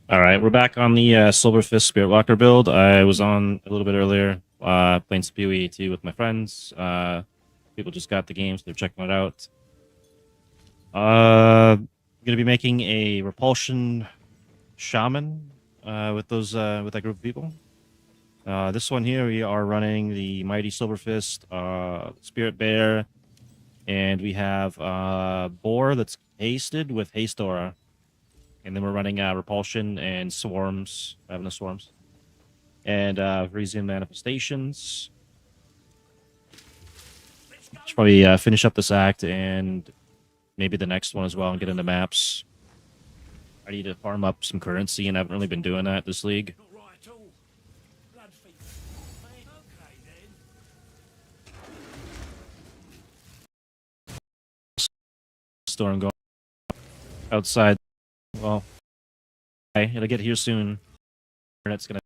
All right, we're back on the SilverFist Spirit Walker build. I was on a little bit earlier playing some PoE2 with my friends. People just got the game, so they're checking it out. I'm gonna be making a Repulsion Shaman with that group of people. This one here, we are running the Mighty SilverFist Spirit Bear, and we have Boar that's hasted with Haste Aura. And then we're running Repulsion and Swarms, Ravenous Swarms. And Frisian Manifestations. Should probably finish up this act and maybe the next one as well and get into maps. I need to farm up some currency, and I haven't really been doing that this league. Storm going outside. Well, it'll get here soon. Internet's gonna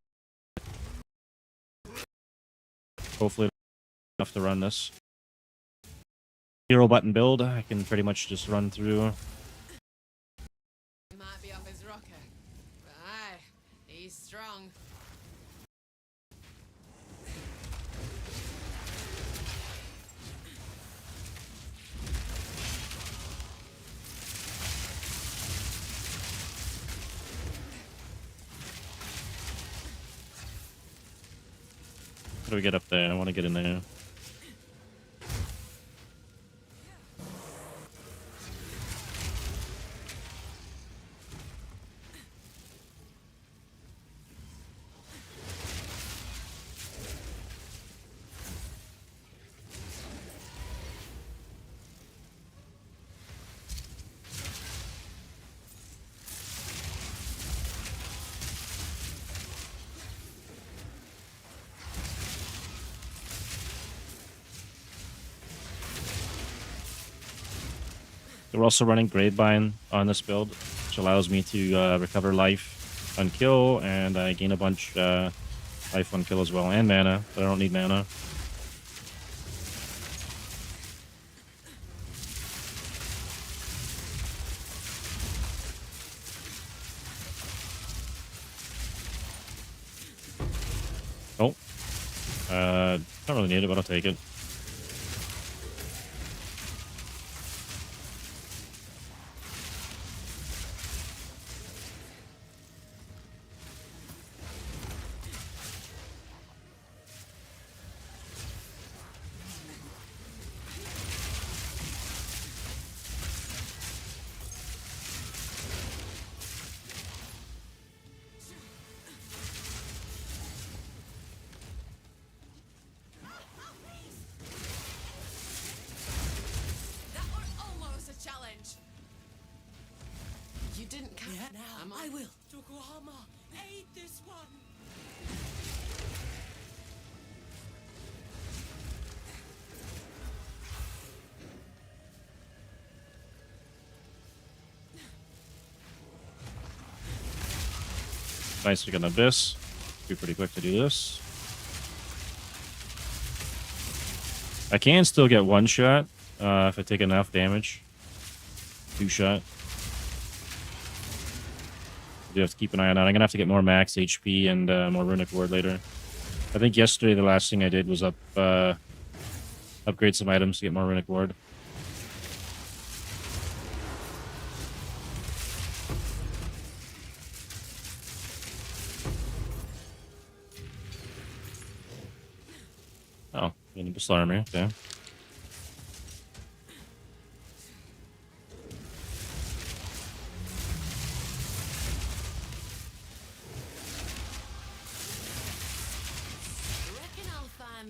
hopefully enough to run this. Hero button build. I can pretty much just run through. Might be off his rocker, but aye, he's strong. How do we get up there? I want to get in there. We're also running Gravebind on this build, which allows me to recover life on kill, and I gain a bunch life on kill as well, and mana, but I don't need mana. Oh. Don't really need it, but I'll take it. You didn't catch Yeah, now I will. Yokohama, aid this one. Nice, we got an Abyss. Be pretty quick to do this. I can still get one shot if I take enough damage. Two shot. I do have to keep an eye on that. I'm gonna have to get more max HP and more runic ward later. I think yesterday the last thing I did was upgrade some items to get more runic ward. Oh, Universal Armor, okay.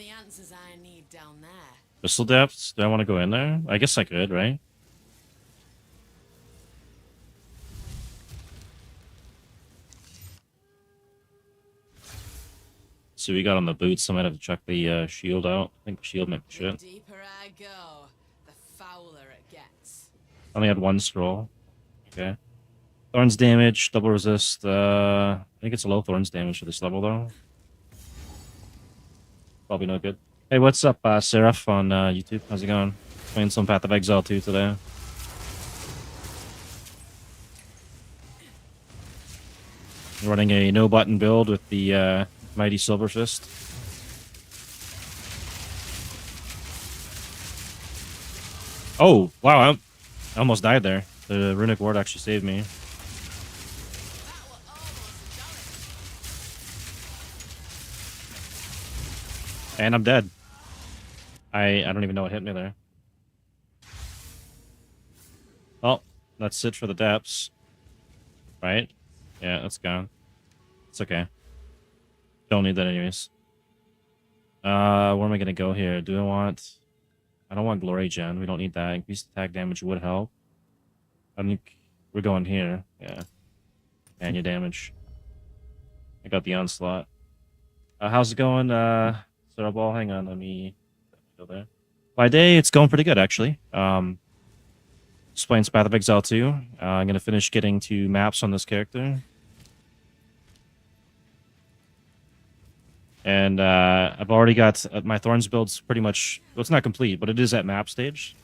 the answers I need down there? Crystal Depths? Do I want to go in there? I guess I could, right? So we got on the boots, so I might have to check the shield out. I think the shield might be shit. The deeper I go, the fouler it gets. I only had one scroll. Okay. Thorns damage, double resist. I think it's a low thorns damage for this level, though. Probably no good. Hey, what's up, Seraph on YouTube? How's it going? Playing some Path of Exile 2 today. Running a no button build with the mighty SilverFist. Oh wow! I almost died there. The runic ward actually saved me. That were almost done. And I'm dead. I don't even know what hit me there. Well, that's it for the depths. Right? Yeah, that's gone. It's okay. Don't need that anyways. Where am I gonna go here? Do I want... I don't want Glory Gen. We don't need that. Increased attack damage would help. I think we're going here. Yeah. And your damage. I got the onslaught. How's it going? Cerebral, hang on, let me go there. By day, it's going pretty good actually. Just playing Path of Exile 2. I'm gonna finish getting to maps on this character. And I've already got my Thorns build's pretty much, well, it's not complete, but it is at map stage.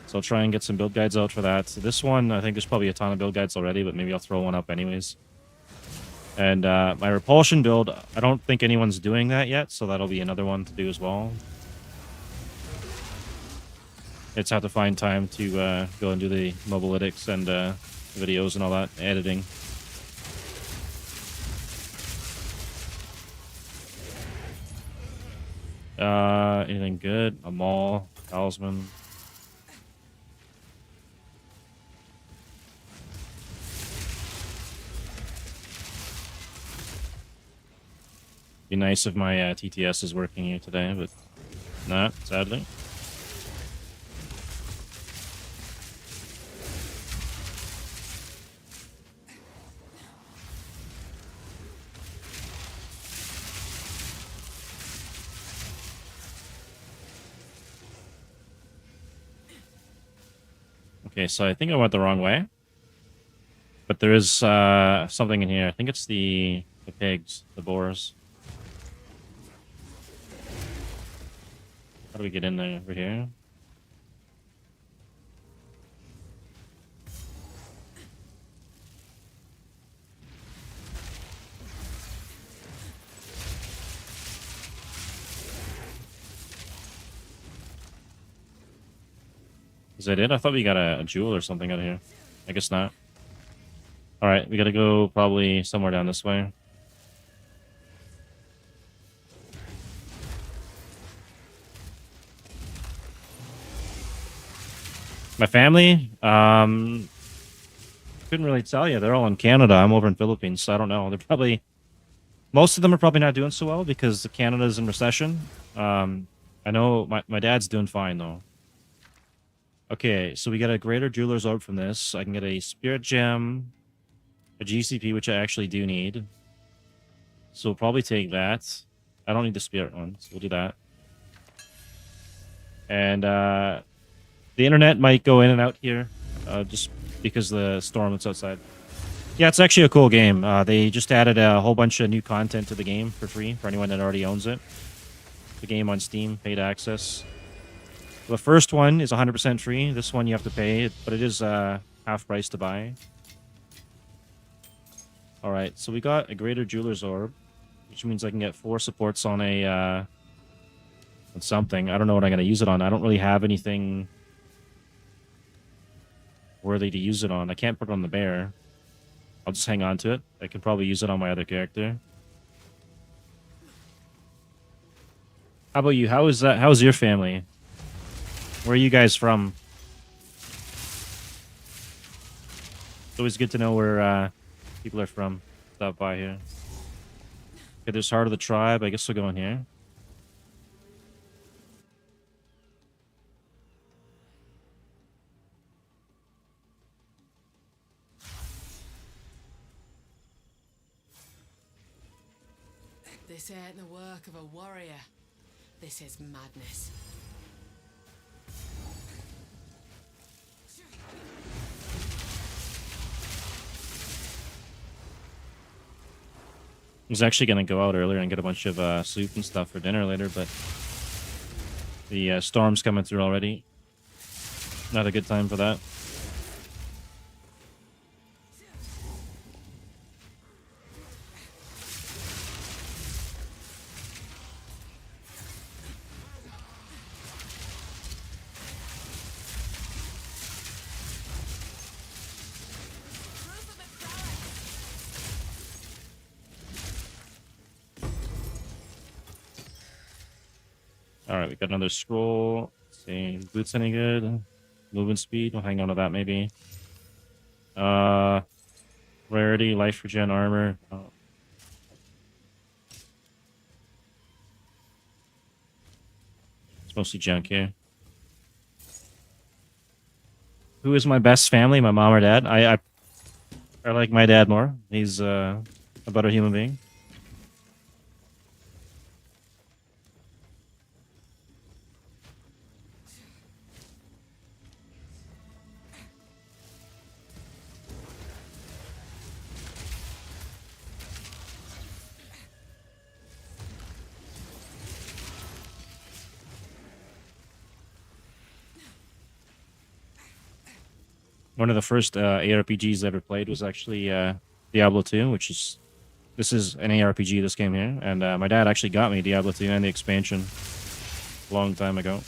So I'll try and get some build guides out for that. So this one, I think there's probably a ton of build guides already, but maybe I'll throw one up anyways. And my Repulsion build, I don't think anyone's doing that yet, so that'll be another one to do as well. It's have to find time to go and do the mobalytics and videos and all that, editing. Anything good? A Maul, Talisman. Be nice if my TTS is working here today, but not, sadly. Okay, so I think I went the wrong way. But there is something in here. I think it's the pigs, the boars. How do we get in there? Over here? Is that it? I thought we got a jewel or something out of here. I guess not. Alright, we gotta go probably somewhere down this way. My family? Couldn't really tell you. They're all in Canada. I'm over in Philippines, so I don't know. They're probably... Most of them are probably not doing so well because Canada's in recession. I know my dad's doing fine, though. Okay, so we got a Greater Jeweler's Orb from this. I can get a Spirit Gem, a GCP, which I actually do need. So we'll probably take that. I don't need the Spirit one, so we'll do that. And the internet might go in and out here, just because of the storm that's outside. Yeah, it's actually a cool game. They just added a whole bunch of new content to the game for free for anyone that already owns it. The game on Steam, paid access. The first one is 100% free. This one you have to pay, but it is half price to buy. Alright, so we got a Greater Jeweler's Orb, which means I can get 4 supports on a on something. I don't know what I'm going to use it on. I don't really have anything worthy to use it on. I can't put it on the bear. I'll just hang on to it. I can probably use it on my other character. How about you? How is that? How's your family? Where are you guys from? It's always good to know where people are from. Stop by here. Okay, there's Heart of the Tribe. I guess we'll go in here. This ain't the work of a warrior. This is madness. I was actually going to go out earlier and get a bunch of soup and stuff for dinner later, but the storm's coming through already. Not a good time for that. All right, we got another scroll. Let's see, boots any good? Movement speed. We'll hang on to that maybe. Rarity, life regen, armor. Oh. It's mostly junk here. Who is my best family? My mom or dad? I like my dad more. He's a better human being. One of the first ARPGs I ever played was actually Diablo 2, which is this is an ARPG. This game here, and my dad actually got me Diablo 2 and the expansion a long time ago.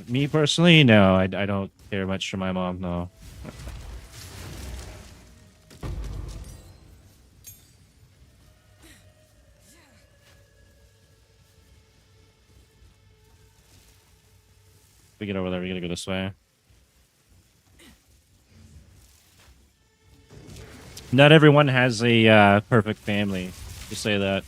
Me personally, no, I don't care much for my mom. No. We get over there. We gotta go this way. Not everyone has a perfect family. To say that.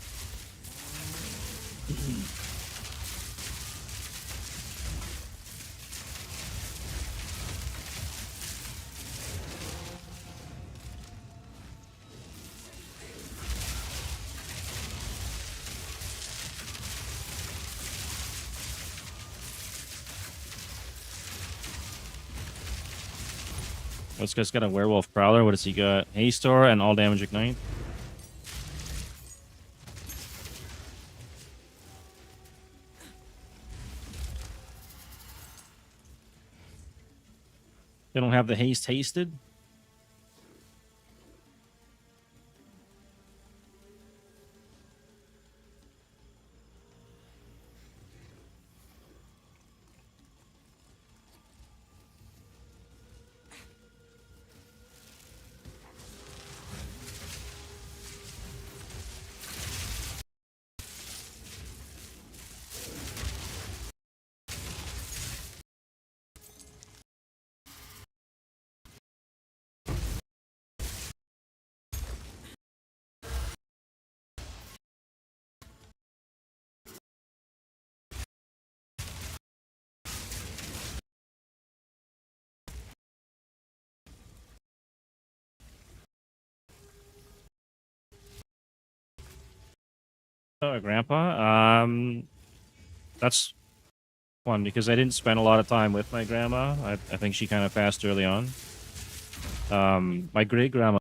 This guy's got a werewolf prowler. What does he got? Haste aura and all damage ignite. They don't have the haste hasted. Oh, grandpa. That's fun because I didn't spend a lot of time with my grandma. I think she kind of passed early on. My great grandma,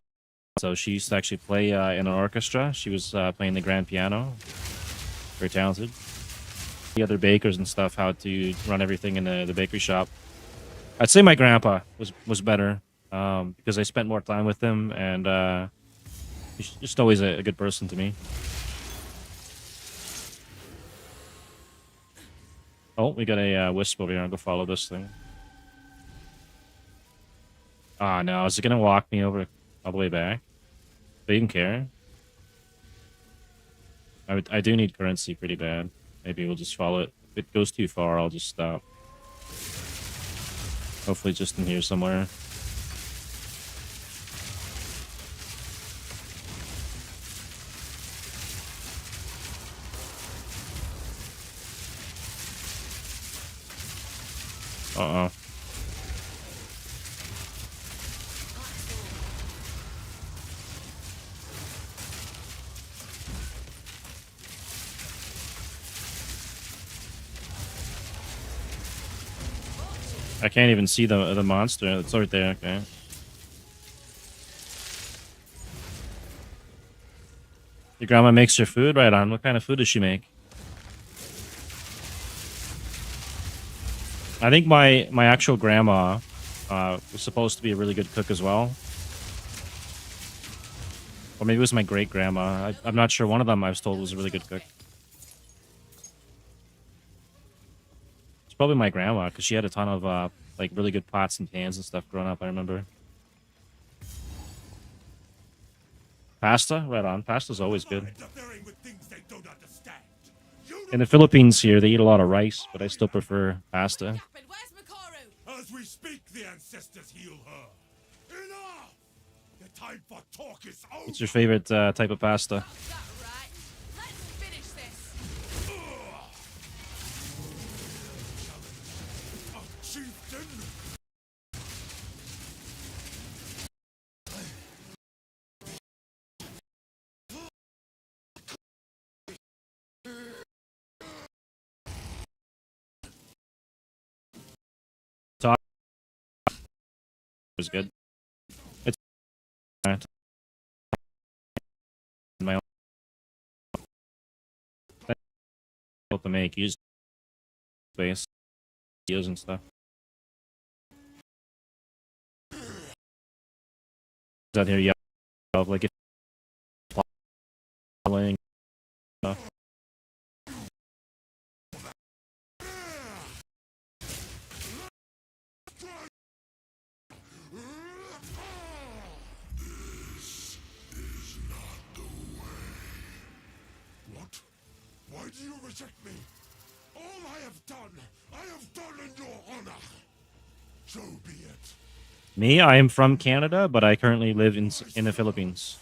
so she used to actually play in an orchestra. She was playing the grand piano. Very talented. The other bakers and stuff, how to run everything in the bakery shop. I'd say my grandpa was better because I spent more time with him, and he's just always a good person to me. Oh, we got a wisp over here. I'll go follow this thing. Ah, no. Is it going to walk me over all the way back? They didn't care. I do need currency pretty bad. Maybe we'll just follow it. If it goes too far, I'll just stop. Hopefully just in here somewhere. Uh-oh. I can't even see the monster. It's right there. Okay. Your grandma makes your food? Right on. What kind of food does she make? I think my actual grandma was supposed to be a really good cook as well. Or maybe it was my great grandma. I'm not sure. One of them I was told was a really good cook. It's probably my grandma because she had a ton of like really good pots and pans and stuff growing up. I remember. Pasta? Right on. Pasta's always good. Interfering with things they don't understand. You In the Philippines here, they eat a lot of rice, but I still prefer pasta. Captain, where's Makaru? As we speak, the ancestors heal her. Enough! The time for talk is over. What's your favorite type of pasta? Is that right? Let's finish this. A chieftain? Talk is good. It's my own to make use space videos and stuff. Out here, yeah, like if playing. What? Why do you reject me? All I have done in your honor. So be it. Me, I am from Canada, but I currently live in the Philippines.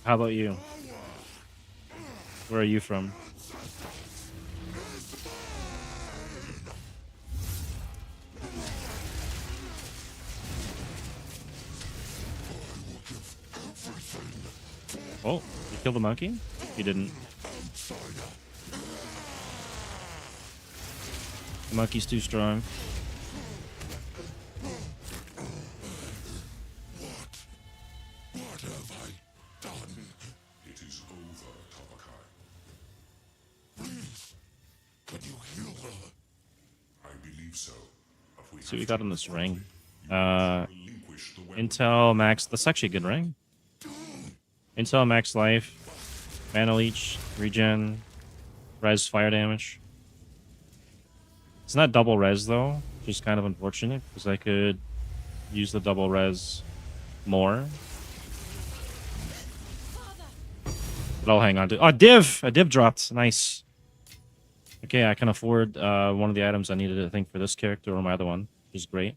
How about you? Where are you from? Oh, you killed the monkey? You didn't. The monkey's too strong. What have I done? It is over, Tabakai. Please, can you heal her? I believe so. But we See what we have got to in this quickly ring. relinquish the weapon. Intel Max. That's actually a good ring. Intel Max Life. Mana Leech. Regen. Res fire damage. It's not double res though, which is kind of unfortunate because I could use the double res more. But I'll hang on to. Oh, div! A div dropped. Nice. Okay, I can afford one of the items I needed, I think, for this character or my other one, which is great.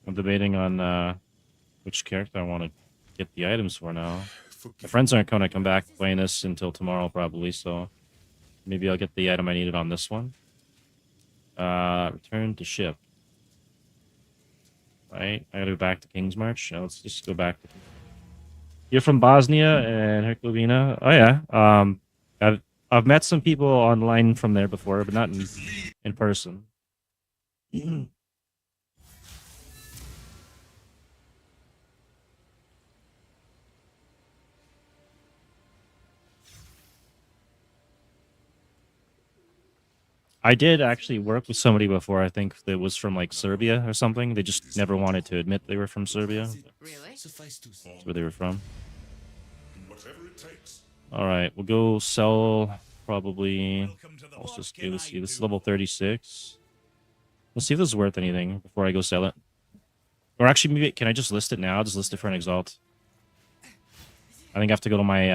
I'm debating on which character I want to get the items for now. My friends aren't going to come back playing this until tomorrow, probably, so maybe I'll get the item I needed on this one. Return to ship. Right? I gotta go back to King's March. Now let's just go back to... You're from Bosnia and Herzegovina? Oh, yeah. I've met some people online from there before, but not in person. I did actually work with somebody before, I think that was from like Serbia or something. They just never wanted to admit they were from Serbia. Really? Suffice to say. That's where they were from. Whatever it takes. Alright, we'll go sell probably... Let's just go see. This is level 36. Let's see if this is worth anything before I go sell it. Or actually, maybe can I just list it now? I'll just list it for an exalt. I think I have to go to my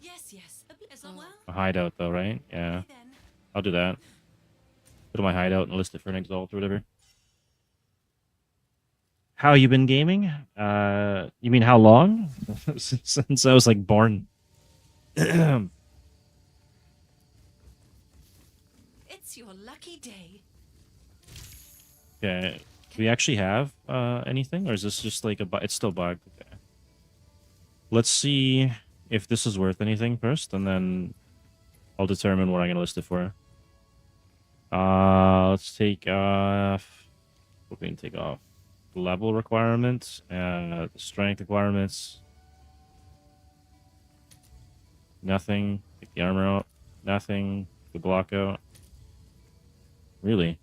Yes, yes. As well. hideout though, right? Yeah, Then. I'll do that. Go to my hideout and list it for an exalt or whatever. How you been gaming? You mean how long? Since I was like born. It's your lucky day. Okay. Do we actually have anything? Or is this just like a bug? It's still bugged. Okay. Let's see if this is worth anything first, and then I'll determine what I'm going to list it for. Let's take off... What we can take off? Level requirements, strength requirements. Nothing. Take the armor out. Nothing. The block out. Really?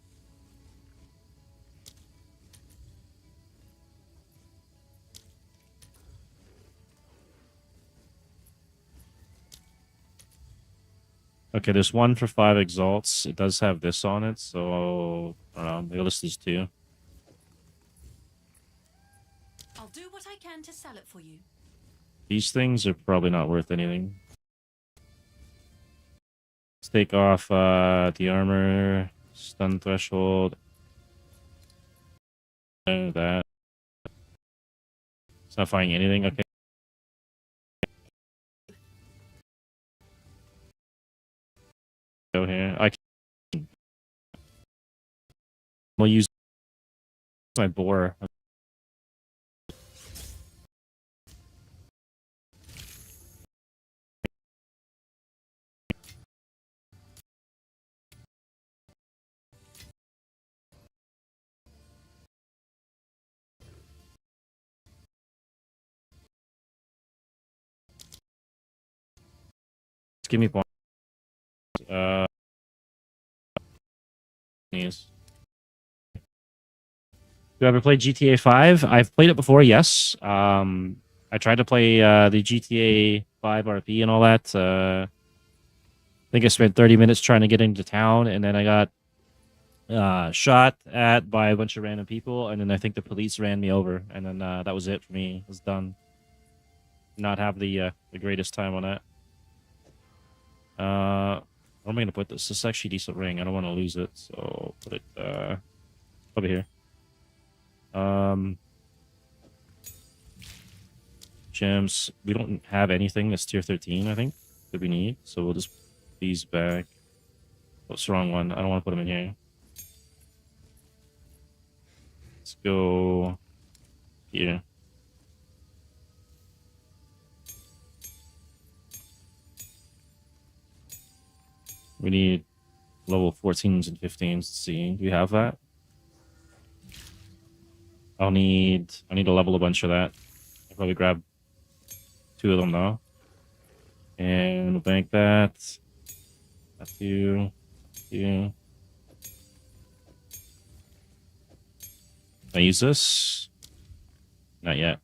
Okay, there's one for 5 exalts. It does have this on it, so I don't know. Maybe list these 2. I'll do what I can to sell it for you. These things are probably not worth anything. Let's take off the armor, stun threshold, that. It's not finding anything. Okay. Go here. We'll use my boar. Just give me points. Yes. Do I ever play GTA 5? I've played it before, yes. I tried to play the GTA 5 RP and all that. I think I spent 30 minutes trying to get into town, and then I got shot at by a bunch of random people, and then I think the police ran me over, and then that was it for me. It was done. Not have the greatest time on that. Where am I gonna put this? This is actually a decent ring. I don't want to lose it, so put it over here. Gems. We don't have anything that's tier 13, I think, that we need, so we'll just put these back. What's the wrong one? I don't want to put them in here. Let's go here. We need level 14s and 15s. Let's see. Do we have that? I need to level a bunch of that. I'll probably grab 2 of them though. And we'll bank that. That's you. You. Can I use this? Not yet.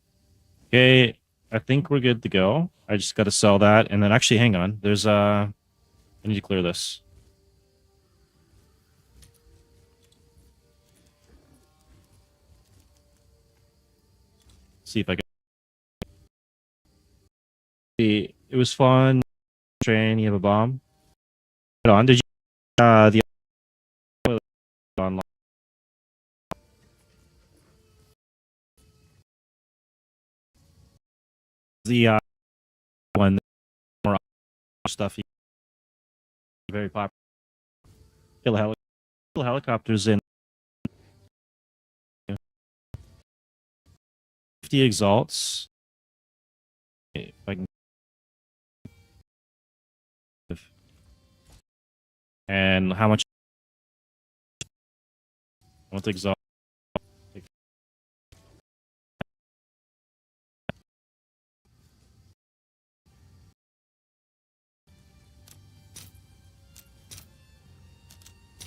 Okay, I think we're good to go. I just gotta sell that, and then actually hang on. There's I need to clear this. See if I can. See, it was fun. Train, you have a bomb. Hold on, did you the online? The one more stuff. Very popular. Kill helicopters in 50 exalts. If I can. And how much? I want to exalt.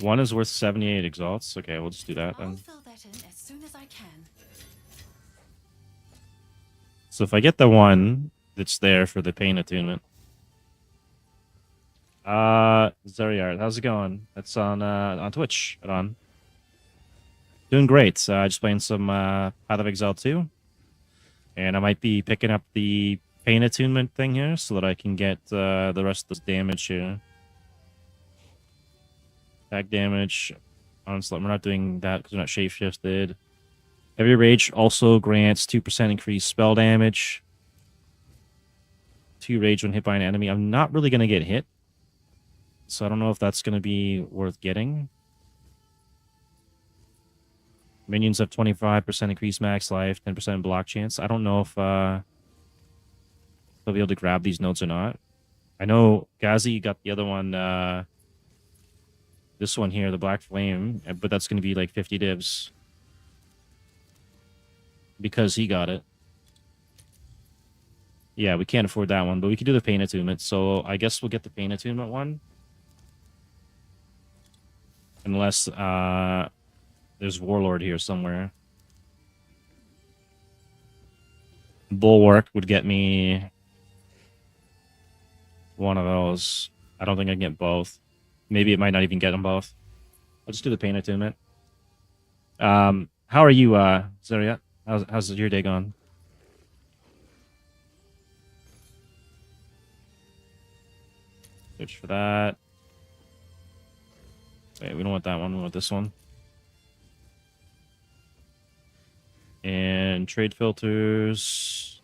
One is worth 78 exalts. Okay, we'll just do that I'll then. fill that in as soon as I can. So if I get the one that's there for the pain attunement. Zeriard, how's it going? That's on Twitch. Right on. Doing great. Just playing some Path of Exile 2. And I might be picking up the pain attunement thing here so that I can get the rest of this damage here. Attack damage. Onslaught. We're not doing that because we're not shapeshifted. Heavy Rage also grants 2% increased spell damage. 2 rage when hit by an enemy. I'm not really going to get hit. So I don't know if that's going to be worth getting. Minions have 25% increased max life, 10% block chance. I don't know if they'll be able to grab these nodes or not. I know Gazi got the other one, this one here, the Black Flame, but that's going to be like 50 divs. Because he got it. Yeah, we can't afford that one, but we could do the Pain Attunement, so I guess we'll get the Pain Attunement one. Unless there's Warlord here somewhere. Bulwark would get me one of those. I don't think I can get both. Maybe it might not even get them both. I'll just do the pain attunement. How are you, Zaria? How's your day going? Search for that. Wait, we don't want that one. We want this one. And trade filters.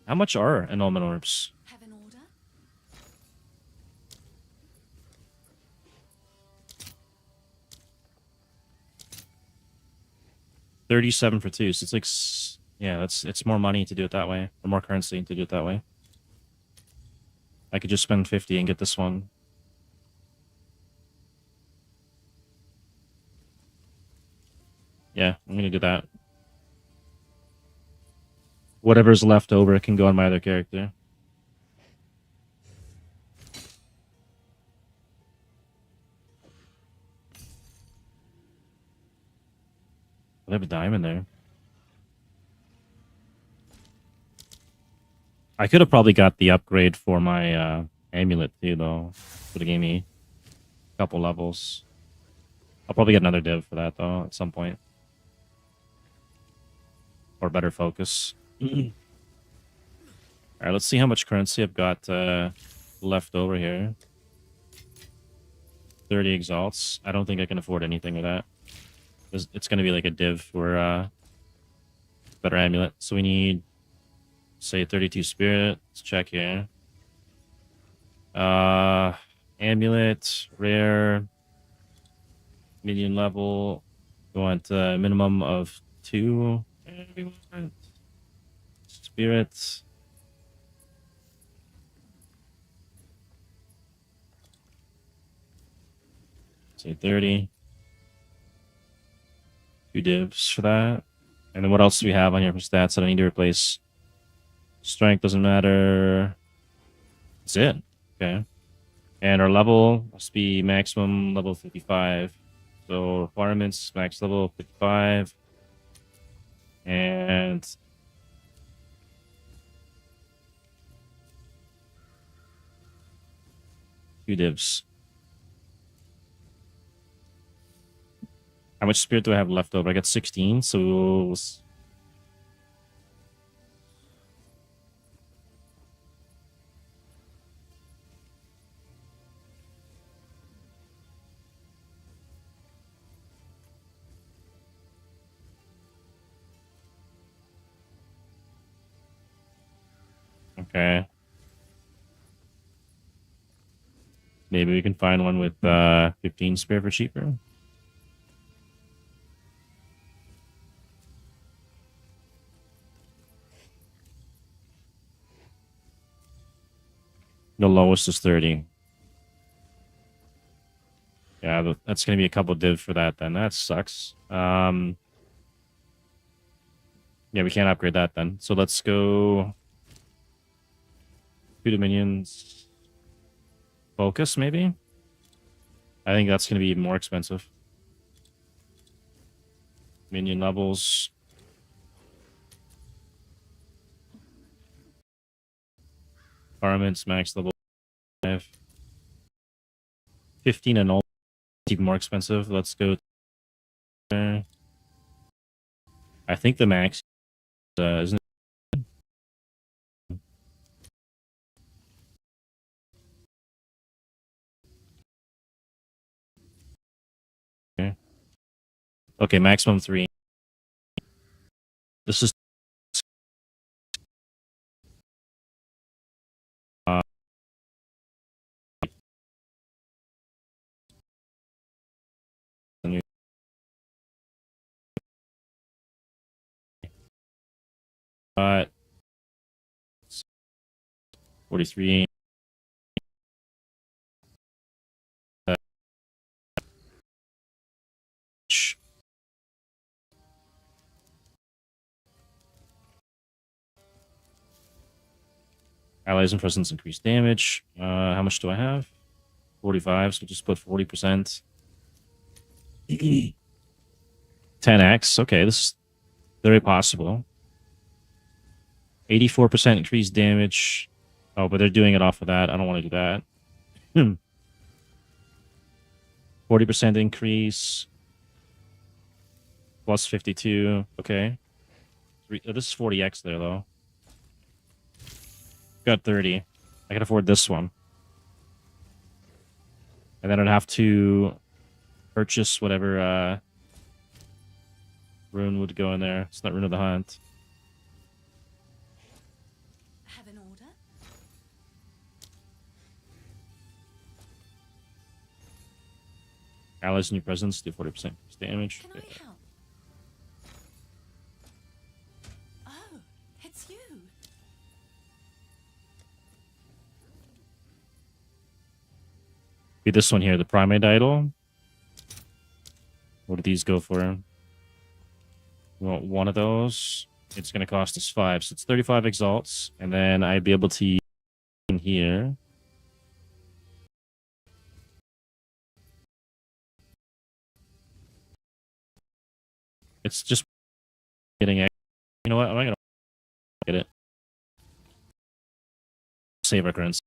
How much are annulment orbs? Have an order? 37 for 2. So it's like, yeah, it's more money to do it that way, or more currency to do it that way. I could just spend 50 and get this one. Yeah, I'm gonna do that. Whatever's left over can go on my other character. I have a diamond there. I could have probably got the upgrade for my amulet too, though. Would have gave me a couple levels. I'll probably get another div for that though at some point, or better focus. All right, let's see how much currency I've got left over here. 30 exalts. I don't think I can afford anything with that. It's going to be like a div for better amulet. So we need, say, 32 spirit. Let's check here. Amulet, rare, medium level. We want a minimum of 2. And we want spirits. Say 30. 2 divs for that. And then what else do we have on here for stats that I need to replace? Strength doesn't matter. That's it. Okay. And our level must be maximum level 55. So requirements, max level 55. And two divs. How much spirit do I have left over? I got 16, so okay. Maybe we can find one with 15 spirit for cheaper. The lowest is 30. Yeah, that's going to be a couple div for that then. That sucks. Yeah, we can't upgrade that then. So let's go 2 dominions. Focus, maybe? I think that's going to be more expensive. Minion levels. Garments, max level 5. 15 and all. Even more expensive. Let's go. I think the max isn't it? Okay, maximum 3. This is uh 43. Allies and presence increase damage. How much do I have? 45, so just put 40%. 10x. Okay, this is very possible. 84% increased damage. Oh, but they're doing it off of that. I don't want to do that. 40% increase. Plus 52. Okay. This is 40x there, though. Got 30. I can afford this one. And then I'd have to purchase whatever rune would go in there. It's not Rune of the Hunt. Have an order? Allies in your presence do 40% damage. Can I help? Oh, it's you. Be this one here, the Primate Idol. What do these go for? We want one of those. It's going to cost us 5, so it's 35 exalts. And then I'd be able to use in here. It's just getting a... You know what? I'm not going to get it. Save our currency.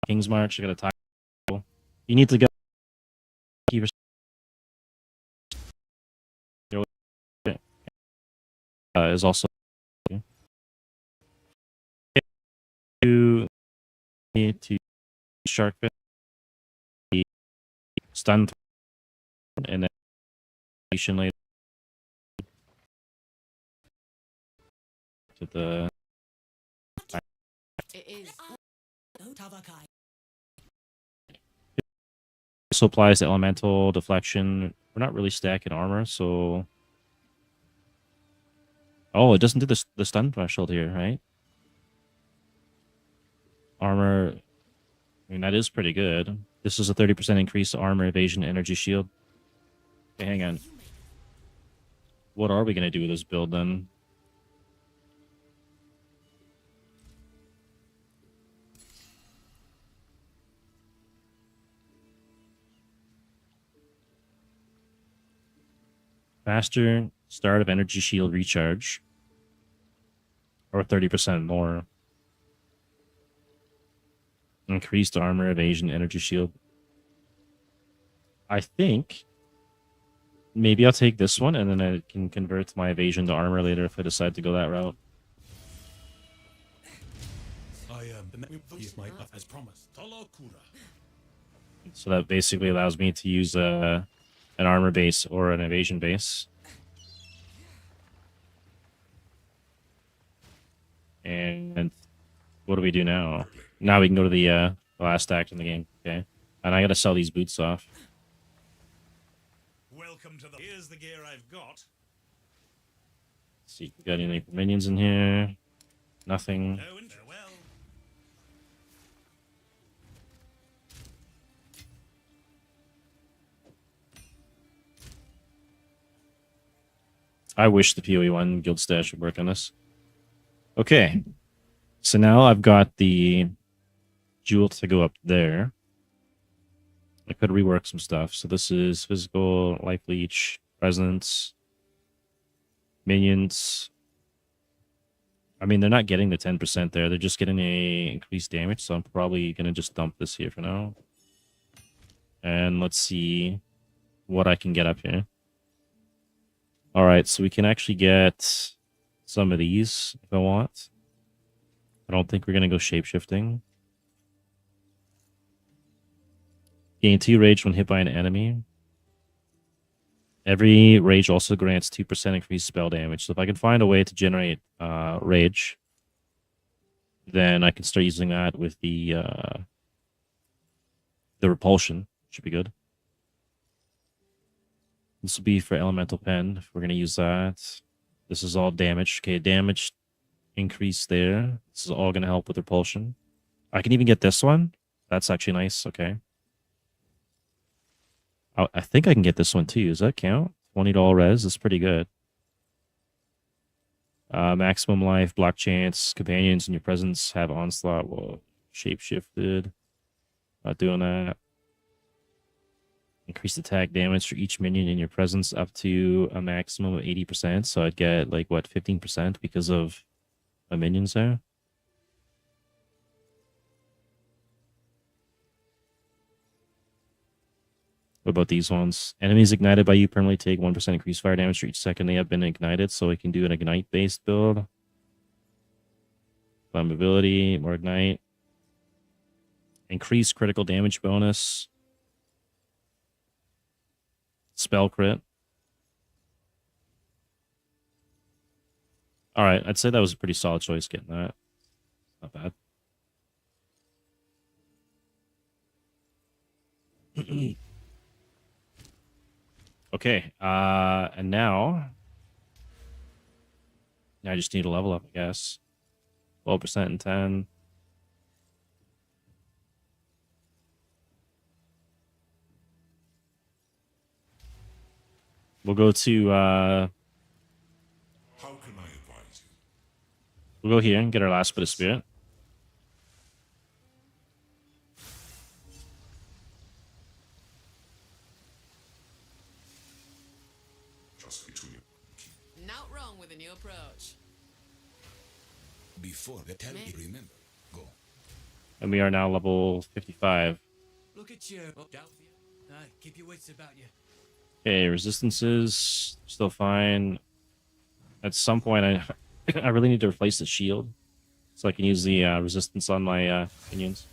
King's March, I got a title. You need to go. Keep is also to shark fit the stun and then later to the It is. Tavakai. also applies to elemental deflection. We're not really stacking armor, so oh, it doesn't do the stun threshold here, right? Armor, I mean, that is pretty good. This is a 30% increase to armor, evasion, energy shield. Okay, hang on. What are we going to do with this build, then? Faster start of energy shield recharge. Or 30% more. Increased armor, evasion, energy shield. I think maybe I'll take this one and then I can convert my evasion to armor later if I decide to go that route. I am my as promised. So that basically allows me to use an armor base or an evasion base. And what do we do now? Now we can go to the last act in the game. Okay. And I gotta sell these boots off. Welcome to the. Here's the gear I've got. Let's see, we got any minions in here? Nothing. No and farewell. I wish the PoE1 guild stash would work on this. Okay. So now I've got the jewel to go up there. I could rework some stuff. So this is physical, life leech, presence, minions. I mean, they're not getting the 10% there. They're just getting a increased damage. So I'm probably going to just dump this here for now. And let's see what I can get up here. All right, so we can actually get some of these if I want. I don't think we're going to go shapeshifting. Gain 2 rage when hit by an enemy. Every rage also grants 2% increased spell damage. So if I can find a way to generate rage, then I can start using that with the repulsion. Should be good. This will be for elemental pen if we're going to use that. This is all damage. Okay, damage increase there. This is all going to help with repulsion. I can even get this one. That's actually nice. Okay. I think I can get this one too. Does that count? $20 res is pretty good. Maximum life, block chance, companions in your presence have onslaught. Whoa, shapeshifted. Not doing that. Increased attack damage for each minion in your presence up to a maximum of 80%. So I'd get like what, 15% because of my minions there. What about these ones? Enemies ignited by you permanently take 1% increased fire damage for each second they have been ignited, so we can do an ignite-based build. Flammability, more ignite. Increased critical damage bonus. Spell crit. Alright, I'd say that was a pretty solid choice getting that. Not bad. Okay, and now I just need to level up, I guess. 12% and 10. We'll go to How can I advise you? we'll go here and get our last bit of spirit. Just between you. Not wrong with a new approach. Before the tell Me? remember. Go. And we are now level 55. Look at you. Oh, down for you. Aye, keep your wits about you. Okay, resistances still fine. At some point, I really need to replace the shield so I can use the resistance on my minions.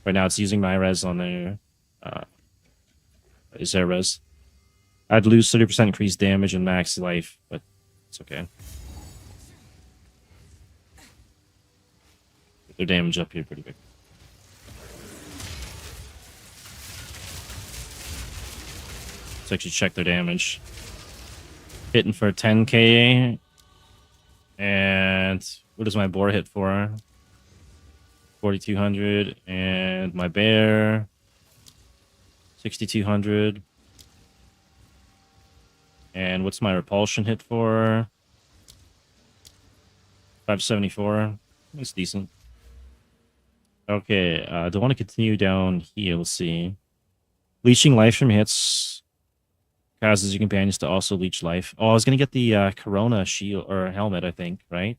Right now, it's using my res on their is their res. I'd lose 30% increased damage and max life, but it's okay. Get their damage up here pretty big. Let's actually check their damage. Hitting for 10k. And what does my boar hit for? 4,200. And my bear, 6,200. And what's my repulsion hit for? 574. That's decent. Okay, do I want to continue down here? Let's see. Leeching life from hits causes your companions to also leech life. Oh, I was going to get the Corona shield or helmet, I think, right?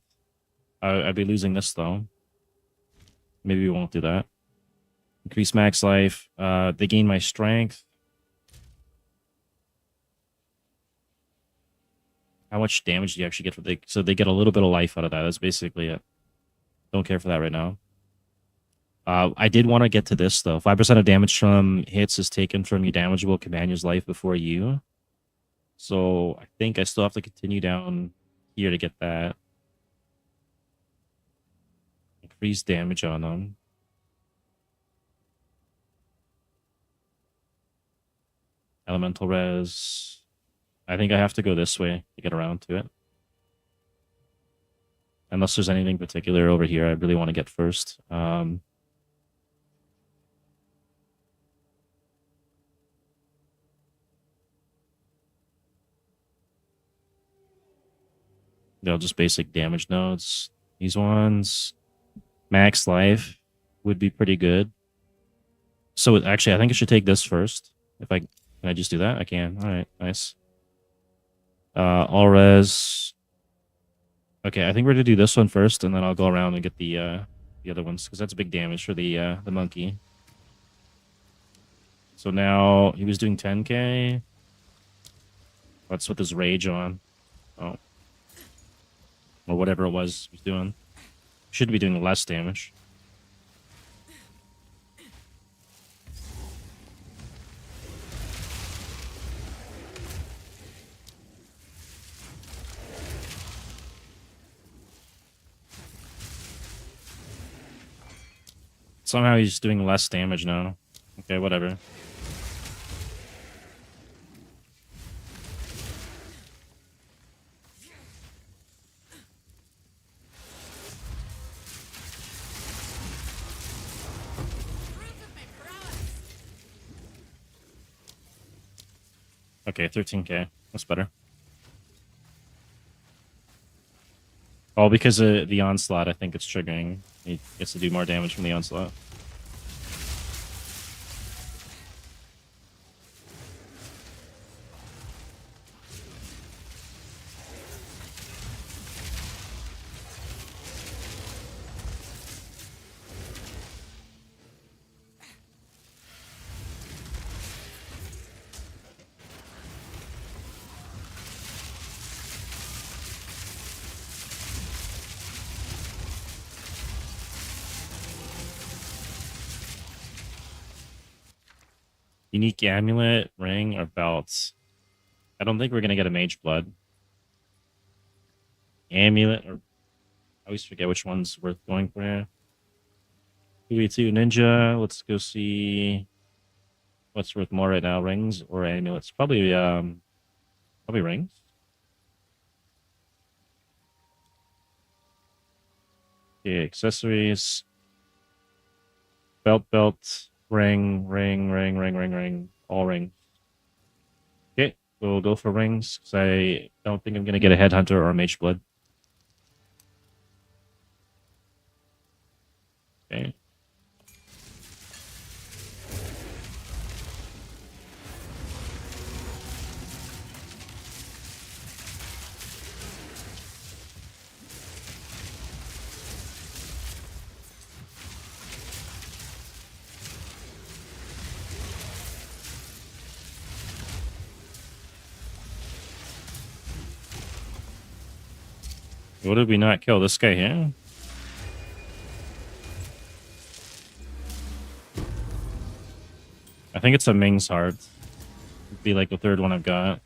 I'd be losing this, though. Maybe we won't do that. Increase max life. They gain my strength. How much damage do you actually get for so they get a little bit of life out of that. That's basically it. Don't care for that right now. I did want to get to this, though. 5% of damage from hits is taken from your damageable companion's life before you. So I think I still have to continue down here to get that. Increase damage on them. Elemental res. I think I have to go this way to get around to it. Unless there's anything particular over here I really want to get first. They're just basic damage nodes. These ones. Max life would be pretty good. So actually, I think I should take this first. Can I just do that? I can. All right, nice. All res. Okay, I think we're gonna do this one first, and then I'll go around and get the other ones because that's big damage for the monkey. So now he was doing 10k. Let's put this rage on. Oh. Or whatever it was he was doing. Should be doing less damage. Somehow he's doing less damage now. Okay, whatever. Okay, 13k. That's better. All because of the onslaught, I think it's triggering. He gets to do more damage from the onslaught. Unique amulet, ring, or belts. I don't think we're gonna get a mage blood. Amulet, or I always forget which one's worth going for here. 2v2 ninja. Let's go see what's worth more right now, rings or amulets. Probably rings. Okay, accessories. Belt, ring, all ring. Okay, we'll go for rings because I don't think I'm gonna get a headhunter or a mage blood. Okay. What did we not kill? This guy here? I think it's a Ming's heart. It'd be like the third one I've got.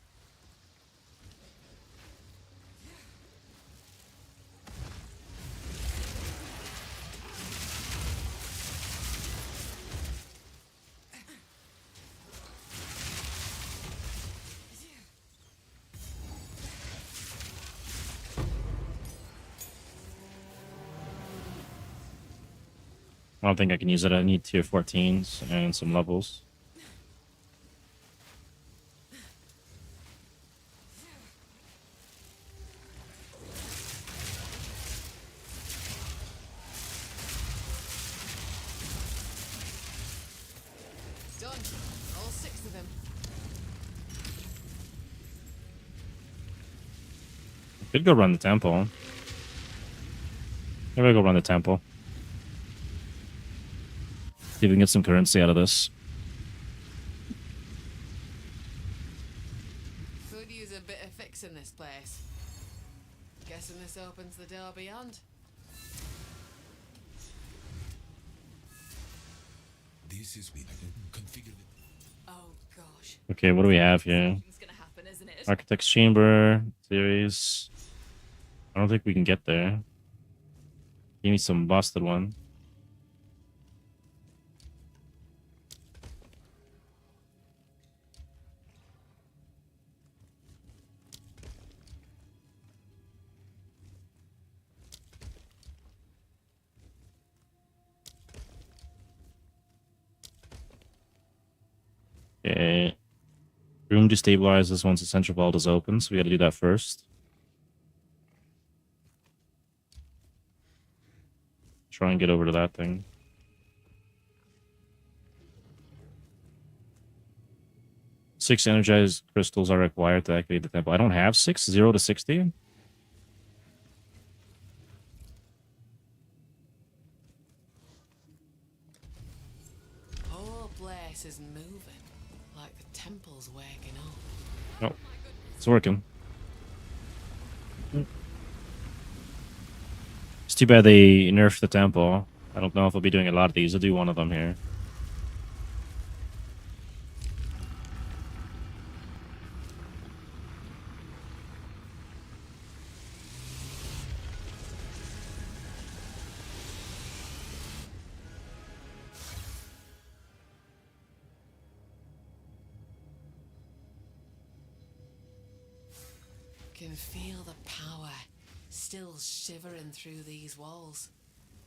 I don't think I can use it. I need tier 14s and some levels. Done. All 6 of them. Could go run the temple. Maybe I'll go run the temple. See if we can get some currency out of this. Could use a bit of fixing this place. Guessing this opens the door beyond. This is when I can configure it. Oh gosh. Okay, what do we have here? Something's gonna happen, isn't it? Architect's Chamber, series. I don't think we can get there. Give me some busted one. Okay. Room destabilizes once the central vault is open, so we gotta do that first. Try and get over to that thing. Six energized crystals are required to activate the temple. I don't have 6, 0 to 60. Whole place is moving. Like the temple's waking up. Oh, it's working. It's too bad they nerfed the temple. I don't know if I'll be doing a lot of these. I'll do one of them here. Can feel the power still shivering through these walls.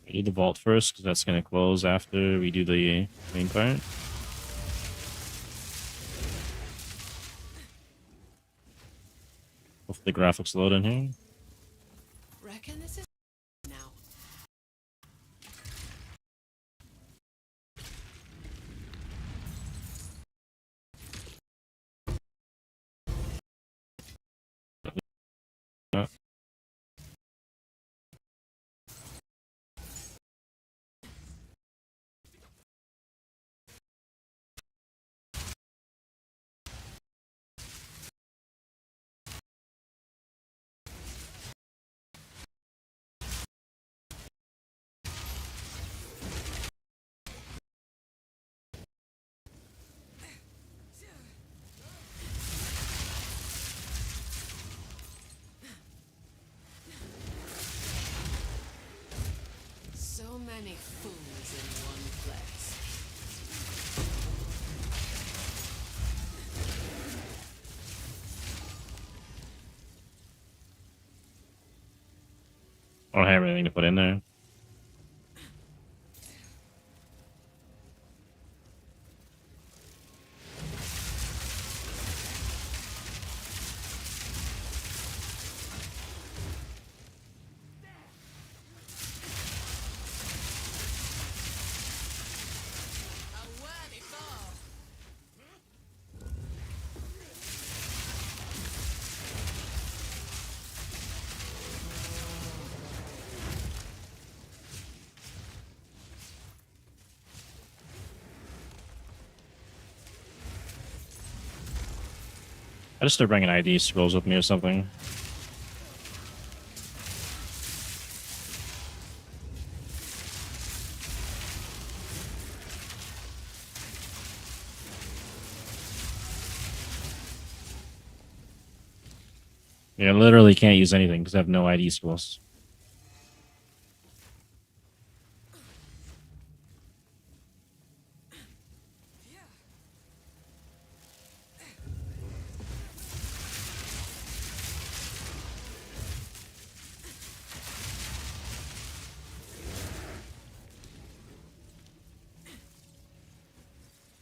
We do the vault first, because that's going to close after we do the main part. Hopefully the graphics load in here. Reckon this is now. many fools in one place. I don't have anything to put in there. A worthy foe. I just start bringing ID scrolls with me or something. Yeah, I literally can't use anything because I have no ID scrolls.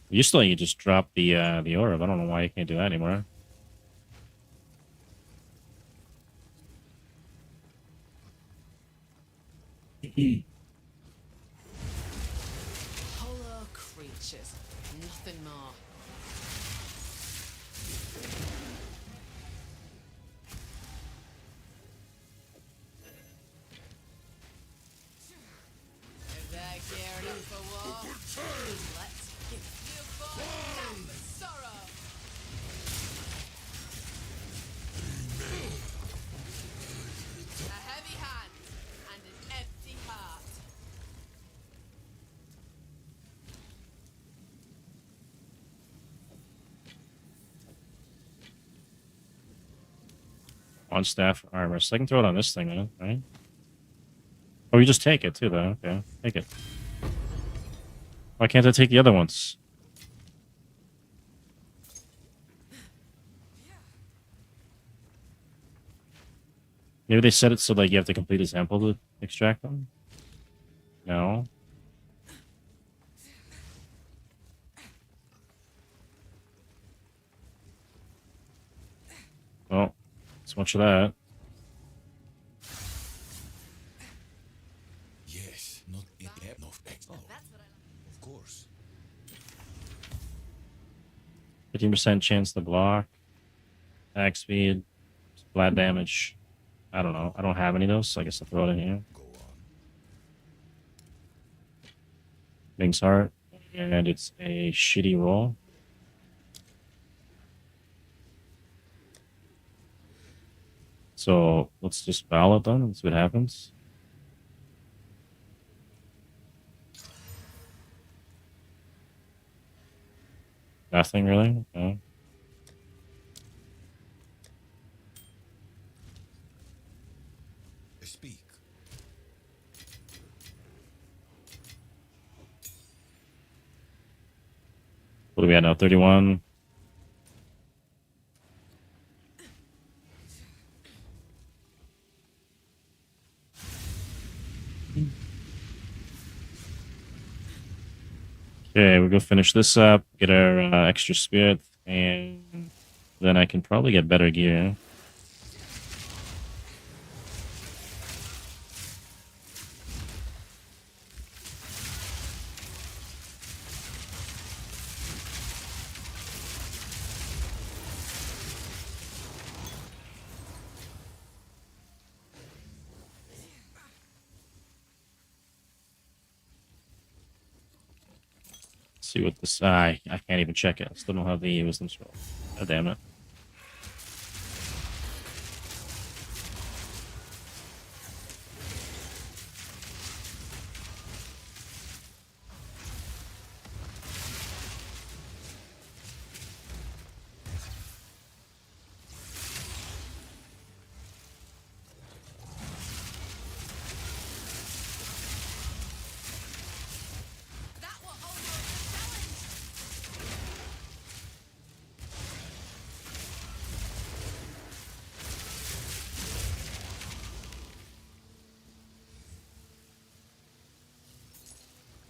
Used to let you just drop the orb. I don't know why you can't do that anymore. Hollow creatures. Nothing more. If they're gearing up for war, let's give you boys nothing but sorrow. A heavy hand and an empty heart. On staff armor. So I can throw it on this thing, then, right? Oh, you just take it too, though. Okay, take it. Why can't I take the other ones? Maybe they set it so like you have to complete a sample to extract them? No. Well, so much of that. Yes, not enough. Oh, That's what I like. of course. 15% chance to block. Attack speed. Flat damage. I don't know. I don't have any of those, so I guess I'll throw it in here. Go on. Bing's Heart. And it's a shitty roll. So let's just battle it then and see what happens. Nothing really? No. Speak. What do we at now? 31. Okay, we'll go finish this up, get our extra spirit, and then I can probably get better gear. See what this. I can't even check it. I still don't have the wisdom scroll. God damn it.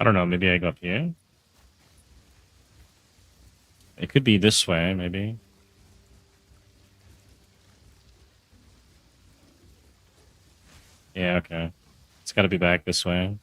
don't know. Maybe I go up here. It could be this way, maybe. Yeah, okay. It's got to be back this way.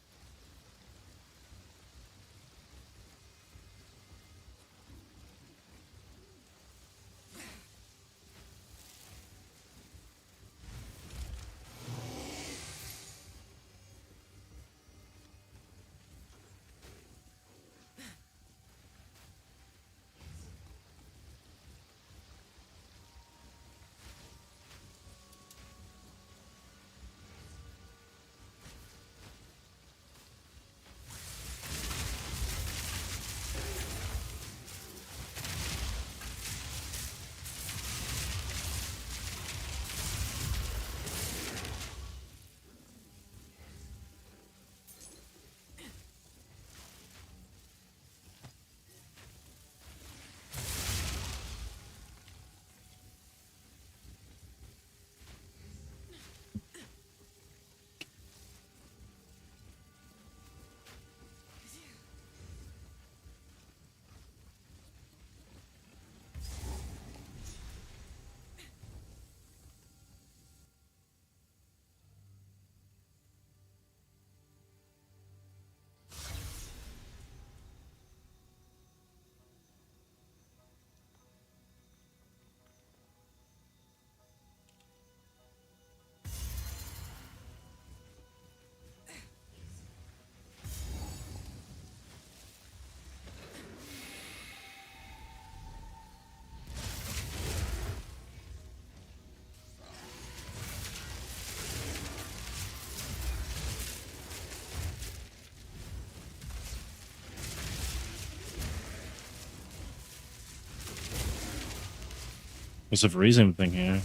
There's a Verizium thing here.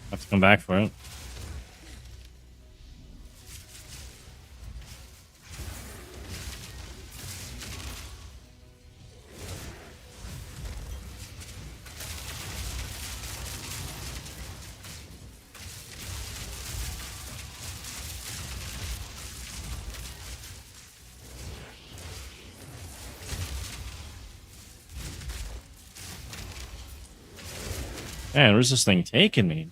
Have to come back for it. Man, where's this thing taking me?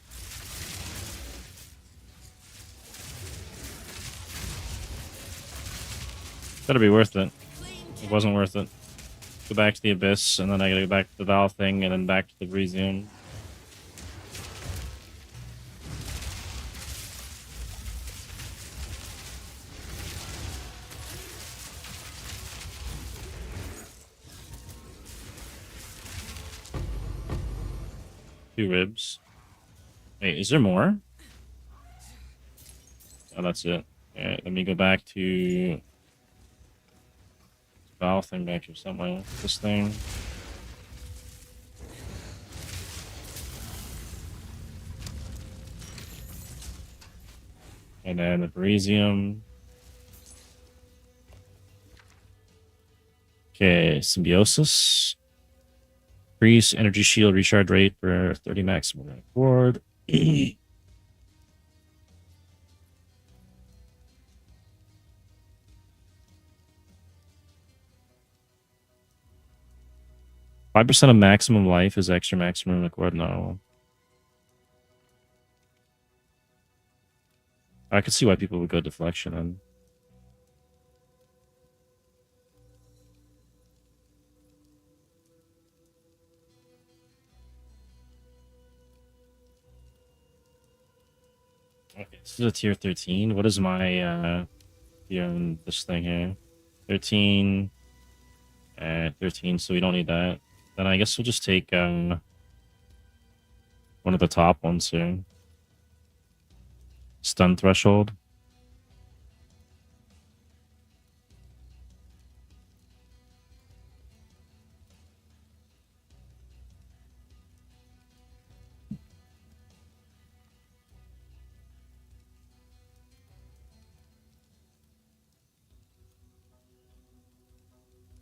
Better be worth it. It wasn't worth it. Go back to the Abyss, and then I gotta go back to the Valve thing, and then back to the Verizium. Two ribs. Wait, is there more? Oh, that's it. Alright, let me go back to Valve thing back here somewhere. This thing. And then the Verizium. Okay, Symbiosis. Increase energy shield recharge rate for 30 maximum reward. 5% of maximum life is extra maximum record. No. I could see why people would go deflection on. Okay, this is a tier 13. What is my tier on this thing here? 13. 13, so we don't need that. Then I guess we'll just take one of the top ones here. Stun threshold.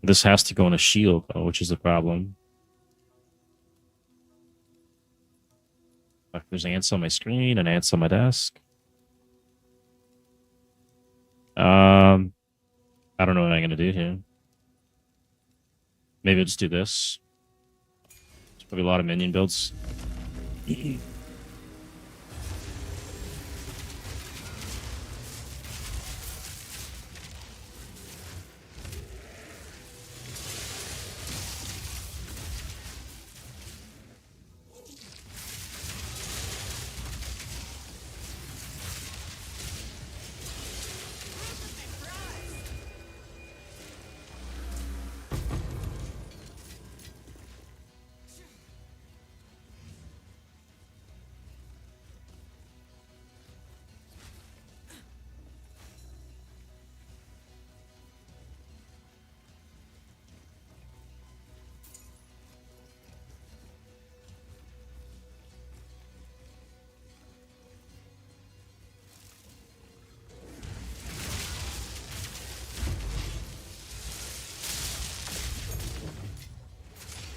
This has to go in a shield, though, which is a problem. Fuck, there's ants on my screen and ants on my desk. I don't know what I'm gonna do here. Maybe I'll just do this. There's probably a lot of minion builds.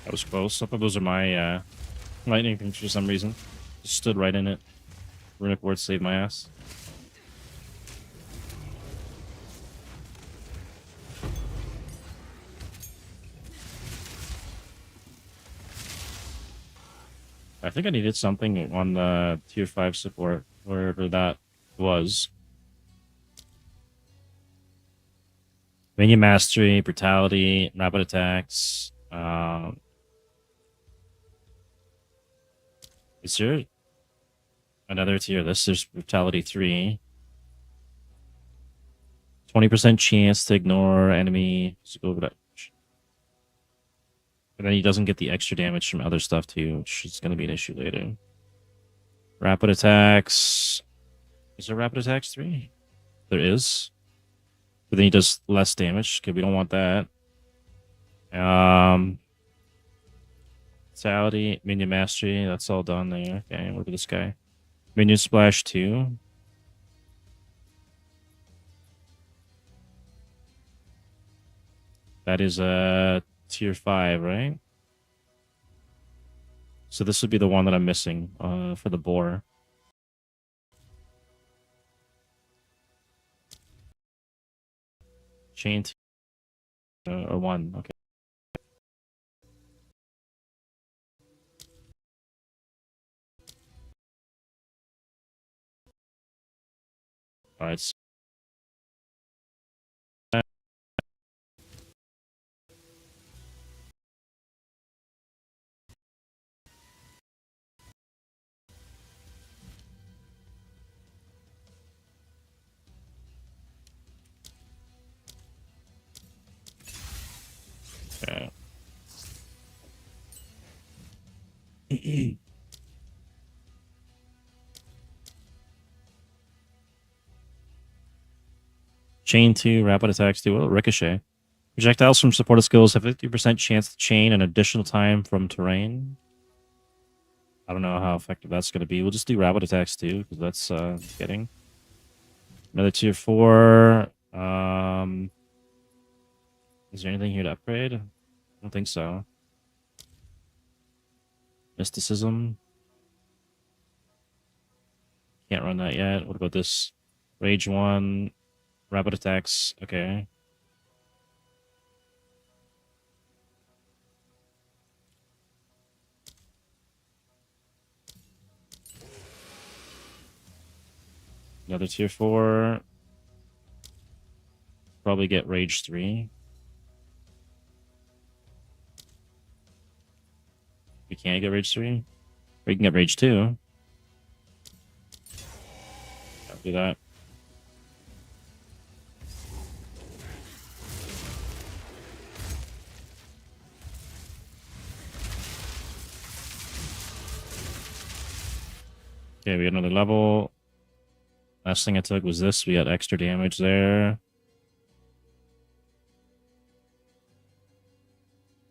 That was close. I thought those are my lightning things for some reason. Just stood right in it. Runic ward saved my ass. I think I needed something on the tier 5 support, wherever that was. Minion mastery, brutality, rapid attacks. Is there another tier? There's brutality 3. 20% chance to ignore enemy physical damage. But then he doesn't get the extra damage from other stuff too, which is going to be an issue later. Rapid attacks. Is there rapid attacks 3? There is. But then he does less damage. Okay, we don't want that. Vitality, minion mastery, that's all done there. Okay, look at this guy. Minion splash 2. That is a tier 5, right? So this would be the one that I'm missing for the boar. Chain 2 or 1, okay. All right. Okay. Chain 2, rapid attacks 2, well, ricochet. Projectiles from supported skills have 50% chance to chain an additional time from terrain. I don't know how effective that's going to be. We'll just do rapid attacks too, because that's getting. Another tier 4. Is there anything here to upgrade? I don't think so. Mysticism. Can't run that yet. What about this? Rage 1. Rapid attacks. Okay. Another tier 4. Probably get Rage 3. We can't get Rage 3. We can get Rage 2. I'll do that. Okay, we got another level. Last thing I took was this. We got extra damage there.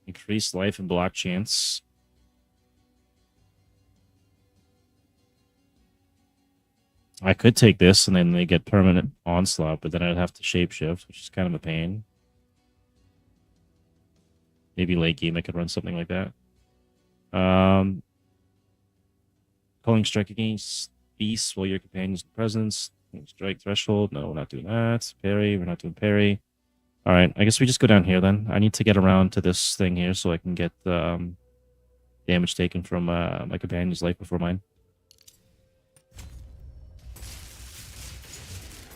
Increased life and block chance. I could take this and then they get permanent onslaught, but then I'd have to shapeshift, which is kind of a pain. Maybe late game I could run something like that. Pulling strike against beasts while your companion's in presence. Strike threshold. No, we're not doing that. Parry. We're not doing parry. All right, I guess we just go down here then. I need to get around to this thing here so I can get damage taken from my companion's life before mine.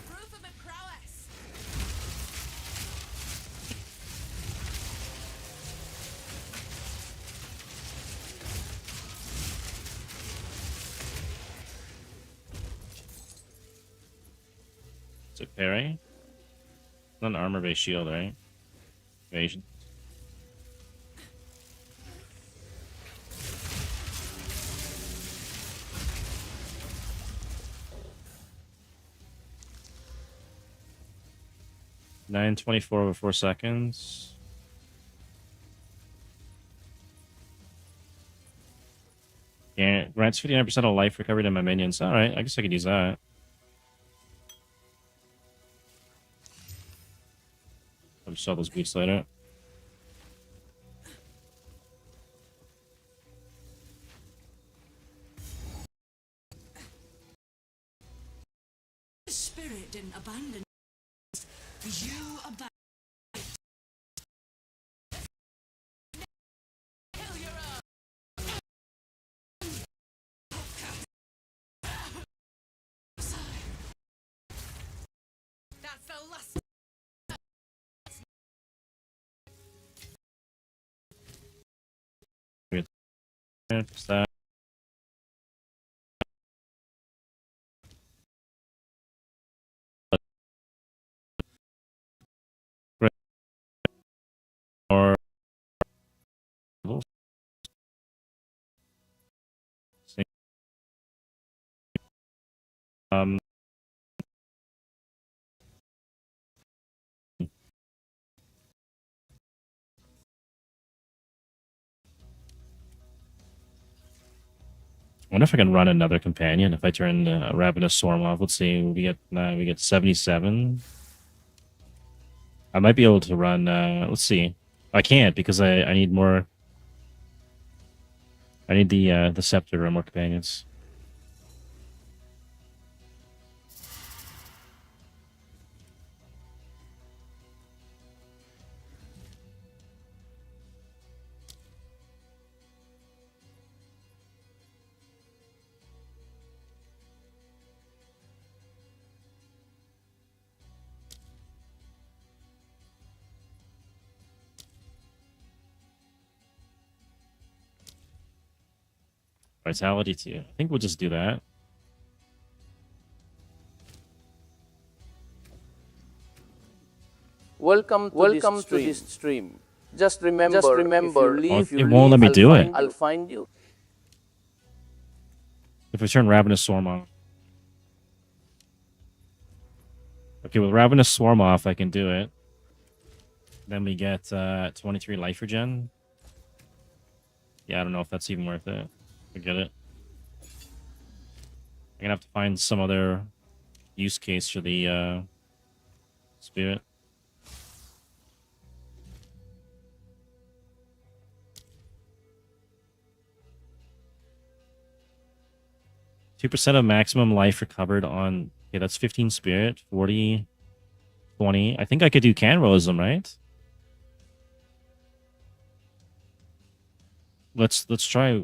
Proof of my prowess. Is it parry? Not an armor-based shield, right? Evasion. $9.24 over 4 seconds. Yeah, grants 59% of life recovery to my minions. All right, I guess I could use that. I'll just sell those beats later. The spirit didn't abandon us. You abandoned. Kill your own. That's the last. What's that? Great. Or um, I wonder if I can run another companion if I turn Ravenous Swarm off. Let's see, we get 77. I might be able to run. Let's see. I can't because I need more. I need the scepter to run more companions. Vitality 2. I think we'll just do that. Welcome to this stream. Just remember, if you It won't let me do it. I'll find you. If we turn Ravenous Swarm off. Okay, with Ravenous Swarm off, I can do it. Then we get 23 life regen. Yeah, I don't know if that's even worth it. Forget it. I'm gonna have to find some other use case for the spirit. %2 of maximum life recovered on. Okay, that's 15 spirit, 40, 20. I think I could do cannibalism, right? Let's try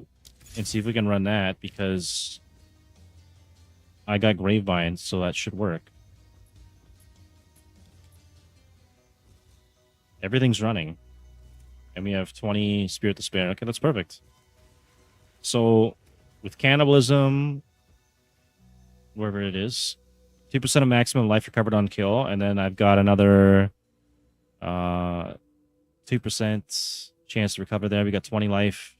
and see if we can run that because I got Gravevine, so that should work. Everything's running. And we have 20 spirit to spare. Okay, that's perfect. So with cannibalism, wherever it is, 2% of maximum life recovered on kill, and then I've got another 2% chance to recover there. We got 20 life,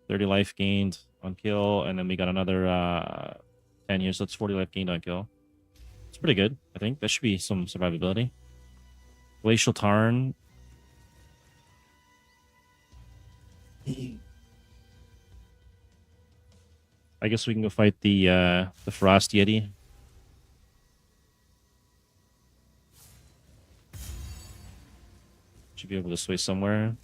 30 life gained on kill, and then we got another 10 here, so it's 40 life gained on kill. It's pretty good, I think. That should be some survivability. Glacial Tarn. I guess we can go fight the Frost Yeti. Should be able to sway somewhere.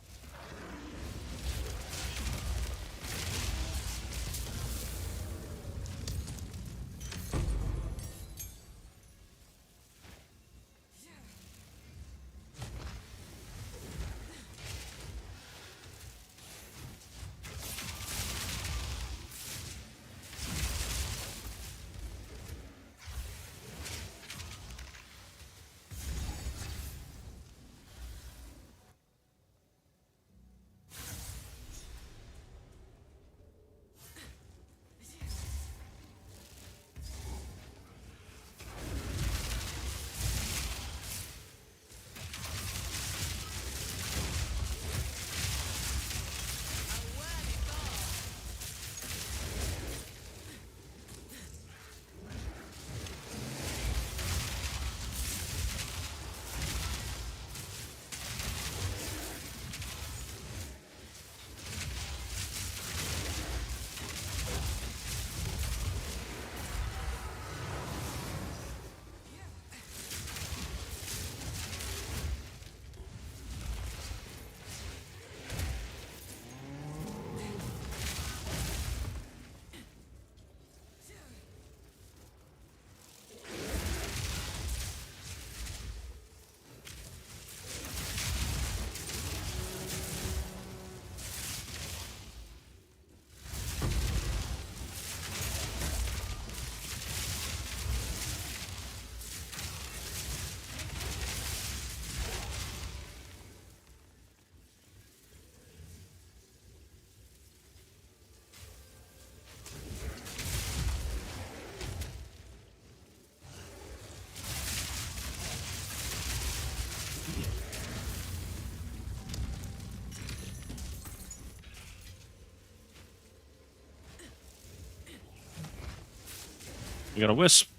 We got a wisp.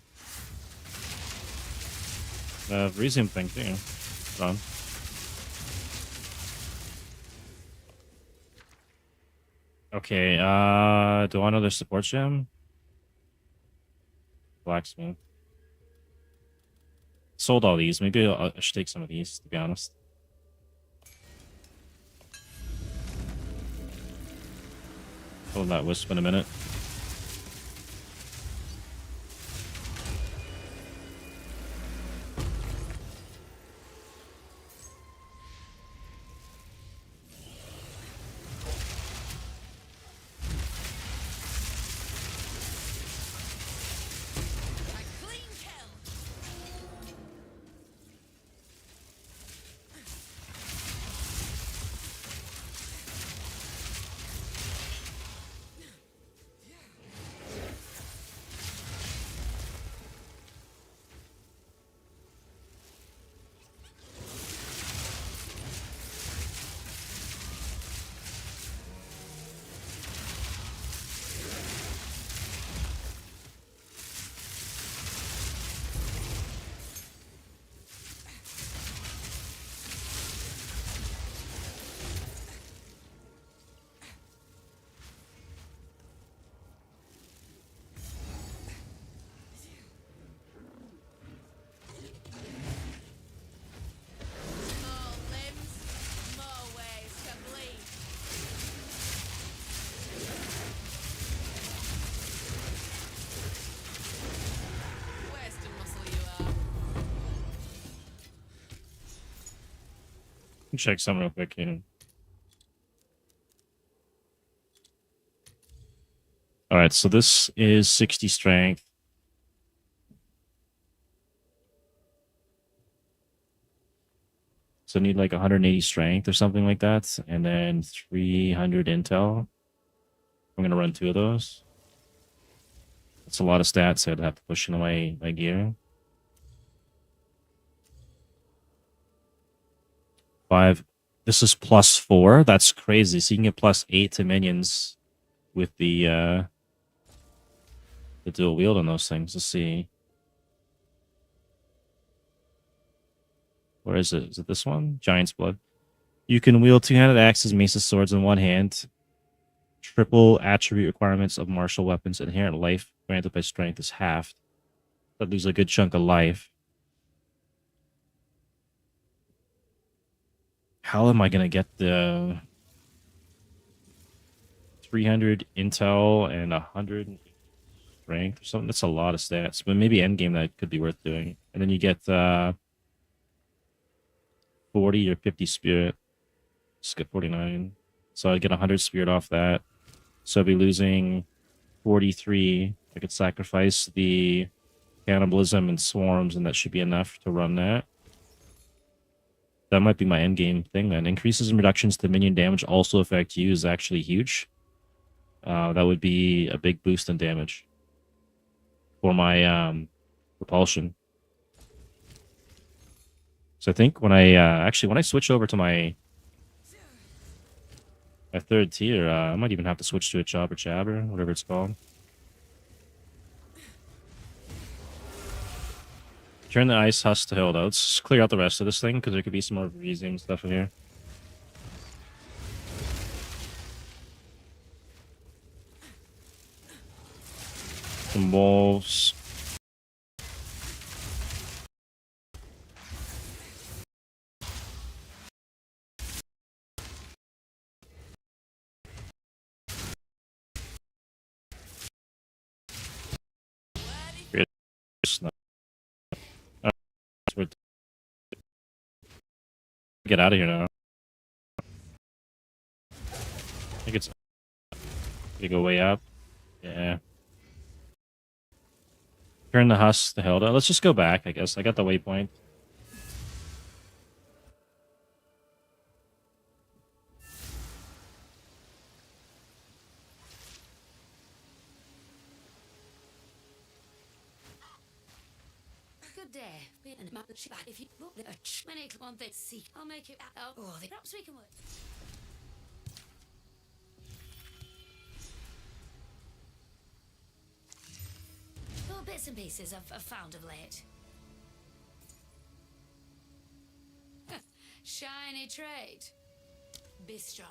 Resume thing too. Hold on. Okay, do I know their support gem? Blacksmith. Sold all these. Maybe I should take some of these, to be honest. Hold that wisp in a minute. A clean kill. More limbs, more ways to bleed. Wasting muscle you are. Check some real quick here. Alright, so this is 60 strength. So I need like 180 strength or something like that. And then 300 intel. I'm going to run 2 of those. That's a lot of stats. I'd have to push in away my gear. 5. This is +4. That's crazy. So you can get +8 to minions with the dual wield on those things. Let's see. Where is it? Is it this one? Giant's Blood. You can wield 2-handed axes, maces, swords in one hand. Triple attribute requirements of martial weapons. Inherent life granted by strength is halved. That lose a good chunk of life. How am I going to get the 300 intel and 100 strength or something? That's a lot of stats. But maybe endgame that could be worth doing. And then you get 40 or 50 spirit. Just get 49. So I'd get 100 spirit off that. So I'd be losing 43. I could sacrifice the cannibalism and swarms, and that should be enough to run that. That might be my endgame thing then. Increases and reductions to minion damage also affect you is actually huge. That would be a big boost in damage for my repulsion. So I think when I actually when I switch over to my 3rd tier, I might even have to switch to a Jabber, whatever it's called. Turn the ice husk to hold out. Let's clear out the rest of this thing because there could be some more resume stuff in here. Some wolves. Get out of here now. I think it's. You go way up. Yeah. Turn the husk to held out. Let's just go back, I guess. I got the waypoint. Good day. And map the back if you look at many one thing. See, I'll make it out. Oh, they perhaps we can work. Oh, bits and pieces I've found of late. Shiny trade. Be strong.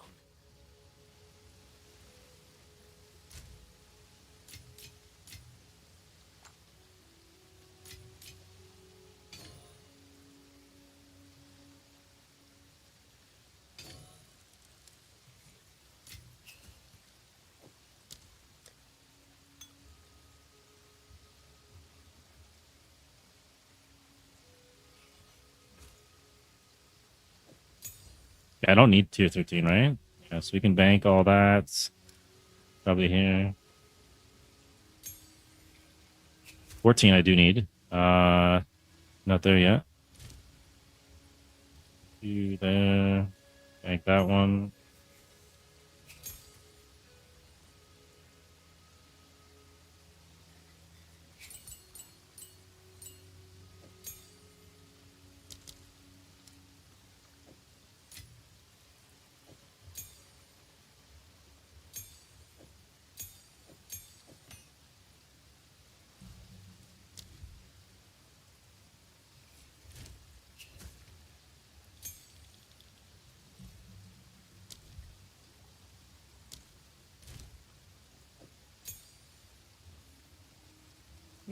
Yeah, I don't need tier 13, right? Yeah, so we can bank all that. Probably here. 14 I do need. Not there yet. You there. Bank that one.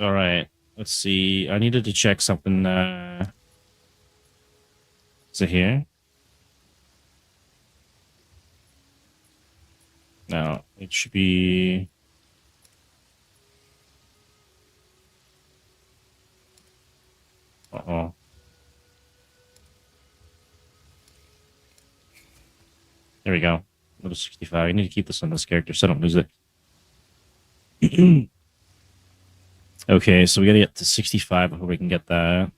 All right. Let's see. I needed to check something. Is it here? No, it should be. Uh-oh. There we go. Level 65. I need to keep this on this character so I don't lose it. Okay, so we gotta get to 65 before we can get that.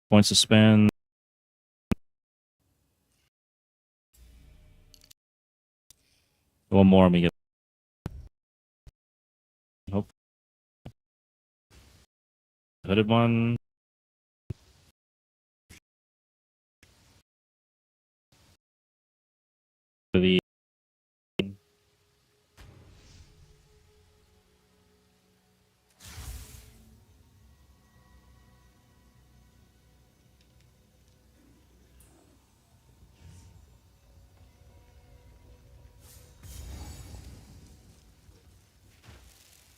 Points to spend. One more and we get. Hope. Hooded one. The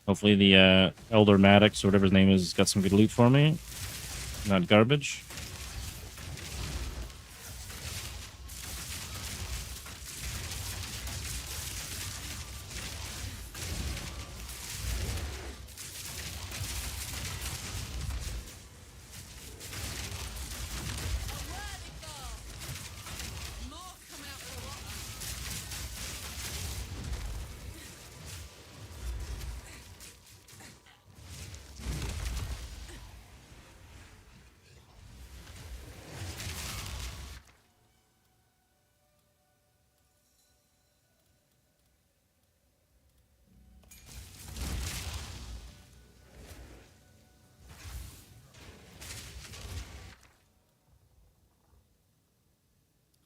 hopefully the Elder Maddox or whatever his name is has got some good loot for me. Not garbage. More coming out of the water.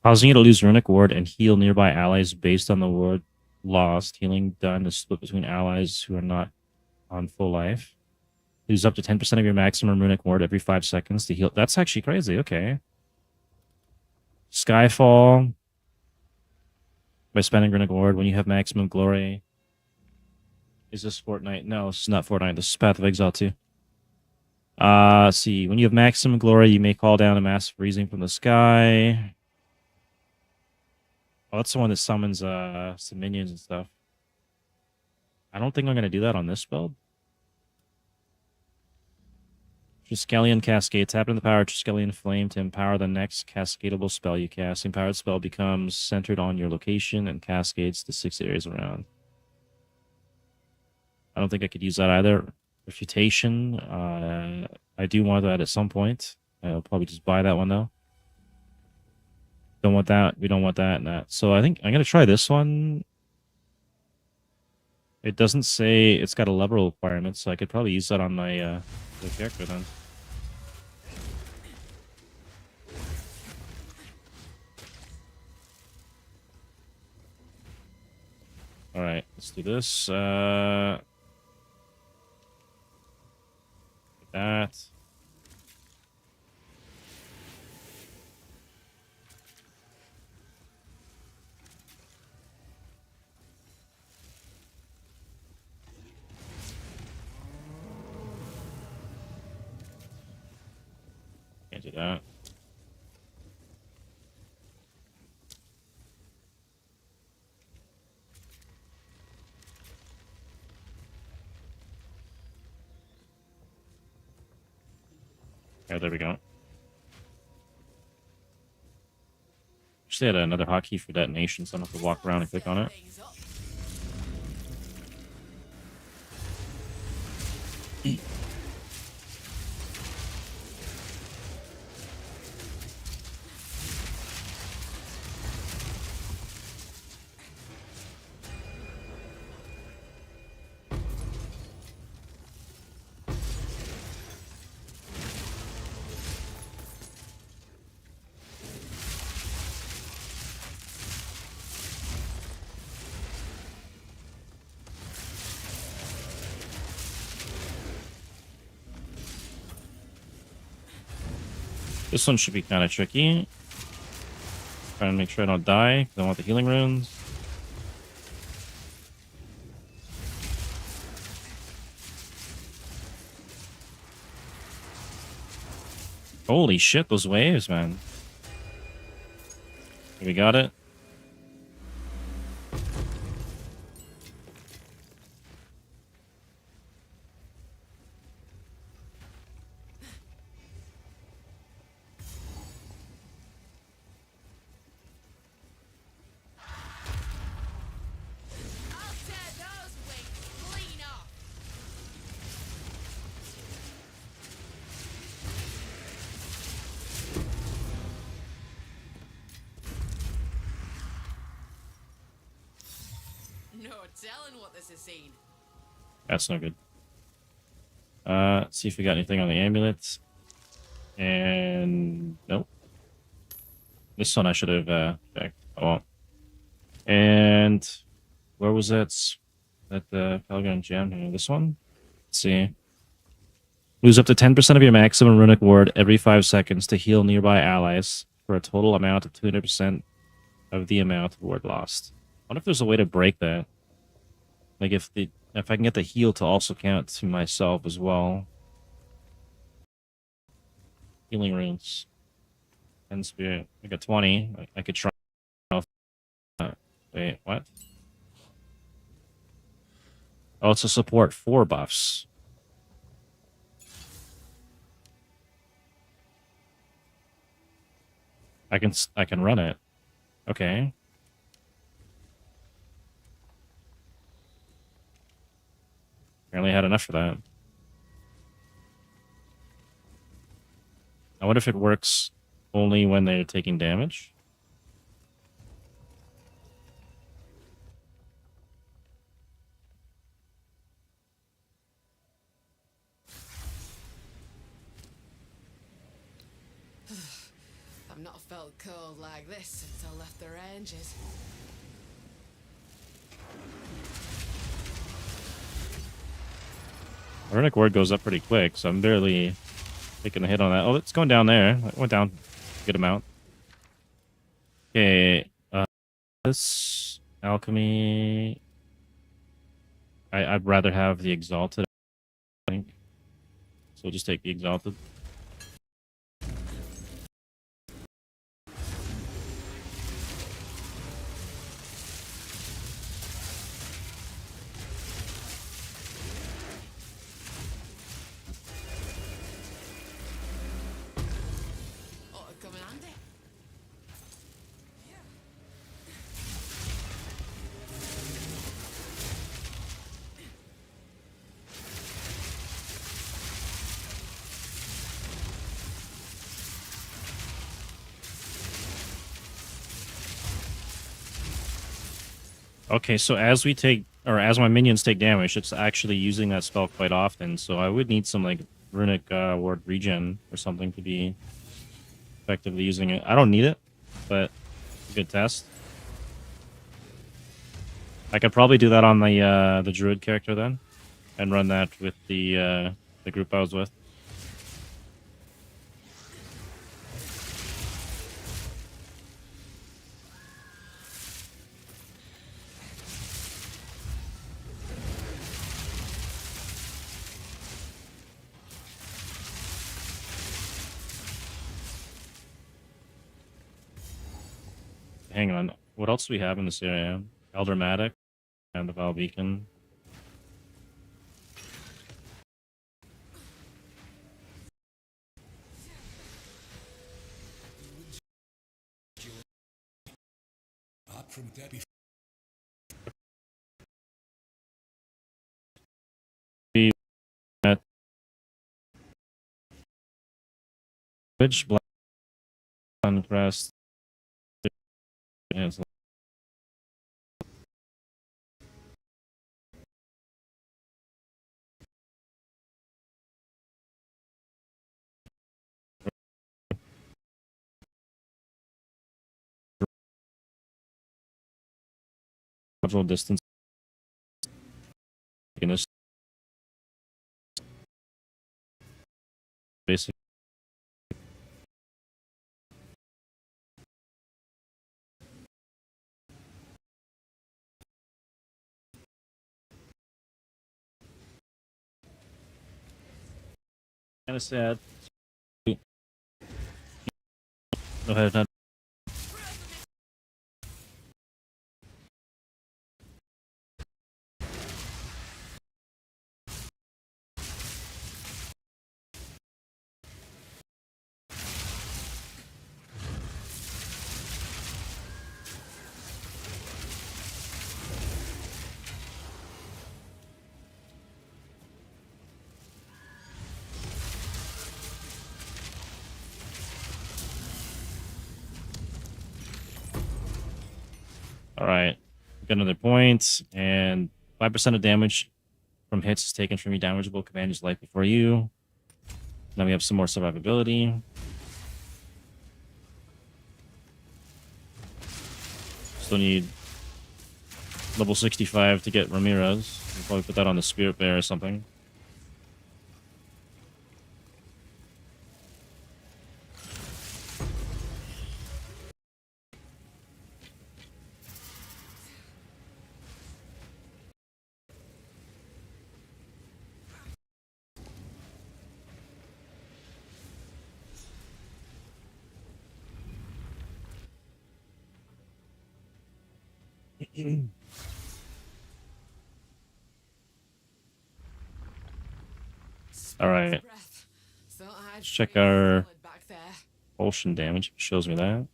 Causing you to lose Runic Ward and heal nearby allies based on the ward lost. Healing done is split between allies who are not on full life. Lose up to 10% of your maximum Runic Ward every 5 seconds to heal. That's actually crazy. Okay. Skyfall. By spending Runic Ward when you have maximum glory. Is this Fortnite? No, this is not Fortnite. This is Path of Exile 2. Let's see. When you have maximum glory, you may call down a massive freezing from the sky. Oh, that's the one that summons some minions and stuff. I don't think I'm going to do that on this build. Triskelion Cascade. Tap into the power of Triskelion Flame to empower the next cascadable spell you cast. The empowered spell becomes centered on your location and cascades to 6 areas around. I don't think I could use that either. Refutation. I do want that at some point. I'll probably just buy that one though. Don't want that. We don't want that and that. So I think I'm gonna try this one. It doesn't say it's got a level requirement, so I could probably use that on my the character then. All right, let's do this. That. Can't do that. Yeah, there we go. Actually, had another hotkey for detonation, so I don't have to walk around and click on it. Things up. This one should be kind of tricky. Trying to make sure I don't die, because I want the healing runes. Holy shit, those waves, man. We got it. I'll tear those wings clean off. No telling what this has seen. That's no good. Let's see if we got anything on the amulet. And nope. This one I should have checked. Oh. And where was that? That the Pelgrim gem here. This one? Let's see. Lose up to 10% of your maximum runic ward every 5 seconds to heal nearby allies for a total amount of 200% of the amount of ward lost. I wonder if there's a way to break that. Like if I can get the heal to also count to myself as well. Healing runes. And spirit. I got 20. I could try. Wait, what? Oh, it's a support 4 buffs. I can run it. Okay. Apparently I had enough for that. I wonder if it works only when they're taking damage. I've not felt cold like this since I left the ranges. My runic ward goes up pretty quick, so I'm barely taking a hit on that. Oh, it's going down there. It went down a good amount. Okay, this alchemy. I'd rather have the exalted, I think. So we'll just take the exalted. Ought to come in handy. Okay, so as we take, or as my minions take damage, it's actually using that spell quite often. So I would need some like runic ward regen or something to be effectively using it. I don't need it, but it's a good test. I could probably do that on the druid character then, and run that with the group I was with. Hang on, what else do we have in this area? Eldermatic and the Val Beacon. Up from Debbie. Which Black Suncrest? It's several distance in this basic. Kind of sad. Go ahead. Not all right. Got another point, and 5% of damage from hits is taken from your damageable commander's life before you. Now we have some more survivability. Still need level 65 to get Ramirez. We'll probably put that on the Spirit Bear or something. All right. Let's check our Repulsion damage. Shows me that.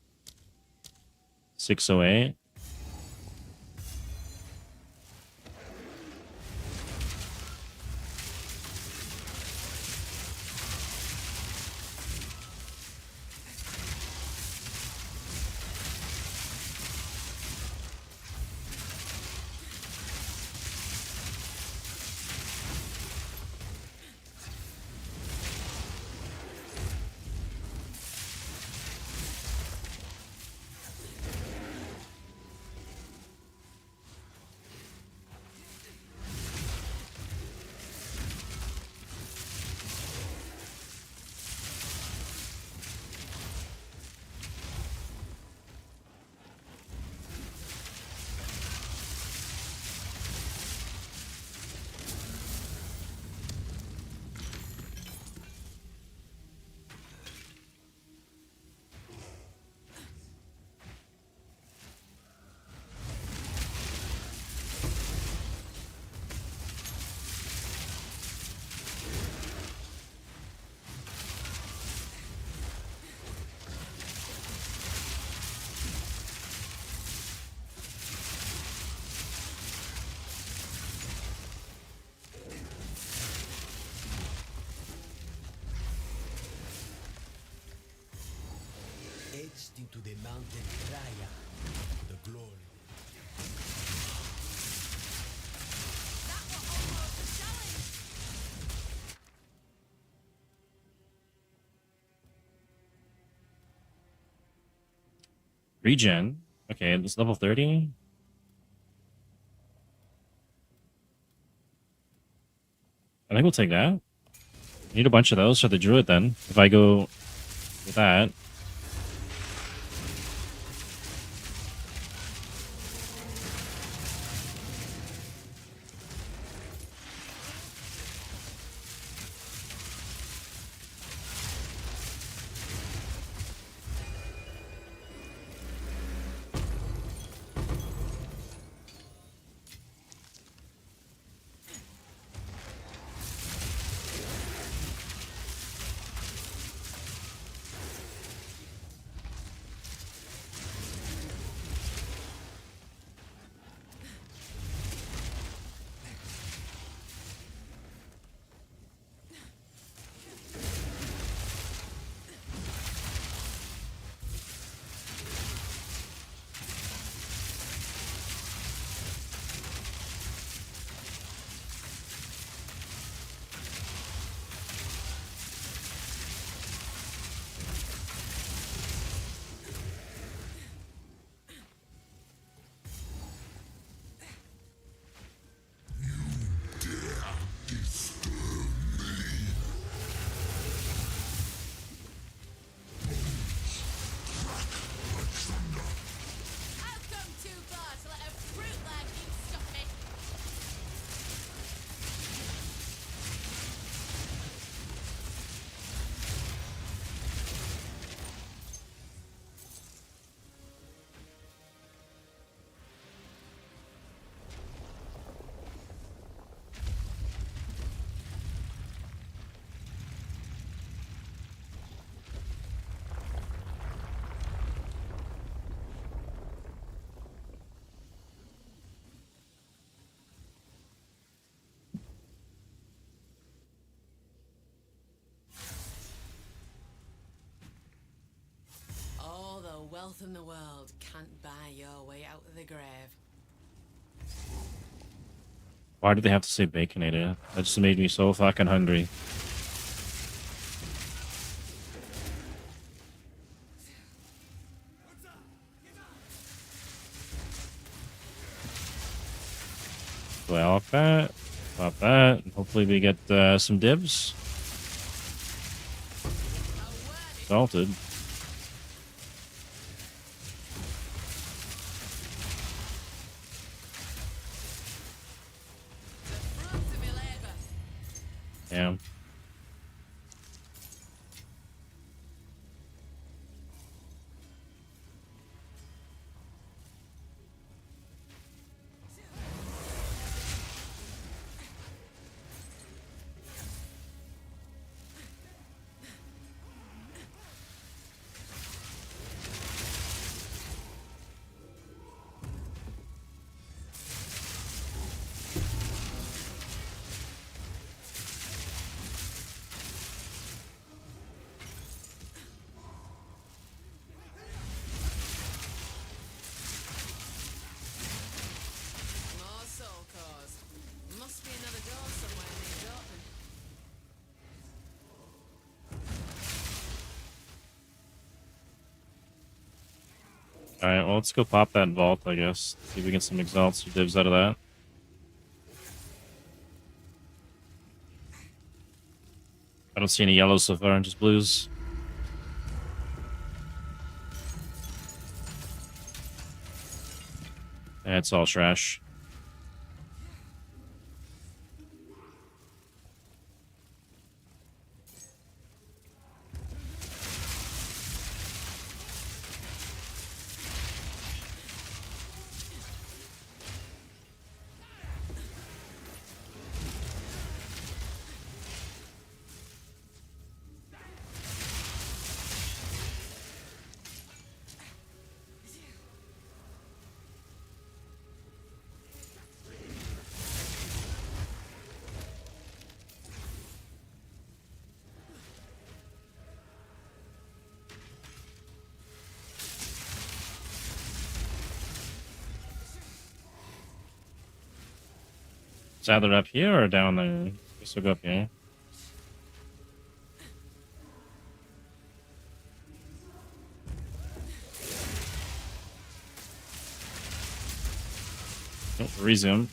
608. Etched into the mountain Raya, the glory. Regen. Okay, it's level 30. I think we'll take that. Need a bunch of those for the druid then. If I go with that. I've come too far to let a fruit like you stop me. All the wealth in the world can't buy your way out of the grave. Why did they have to say baconated? That just made me so fucking hungry. So I off that, pop that, and hopefully we get some dibs. Salted. The fruits of your labor. Damn. More soul cores. Must be another door somewhere near Dortmund. Alright, well, let's go pop that vault, I guess. See if we get some exalts or dibs out of that. I don't see any yellows so far, just blues. Yeah, it's all trash. It's either up here or down there. Guess we'll go up here. Oh, resume.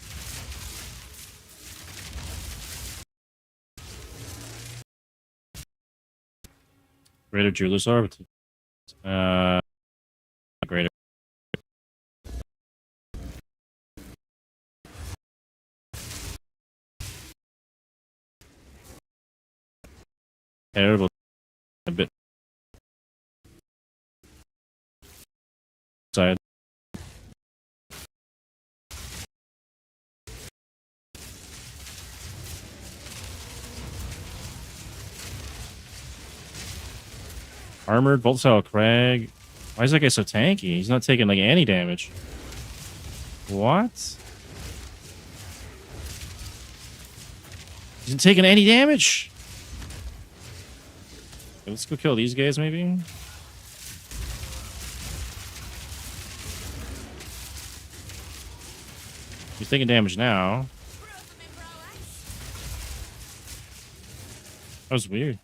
Greater Jeweler's Orb. Greater. Terrible. A bit. Side. Armored Bolt Cell Crag. Why is that guy so tanky? He's not taking like any damage. What? He's not taking any damage. Okay, let's go kill these guys, maybe. He's taking damage now. That was weird.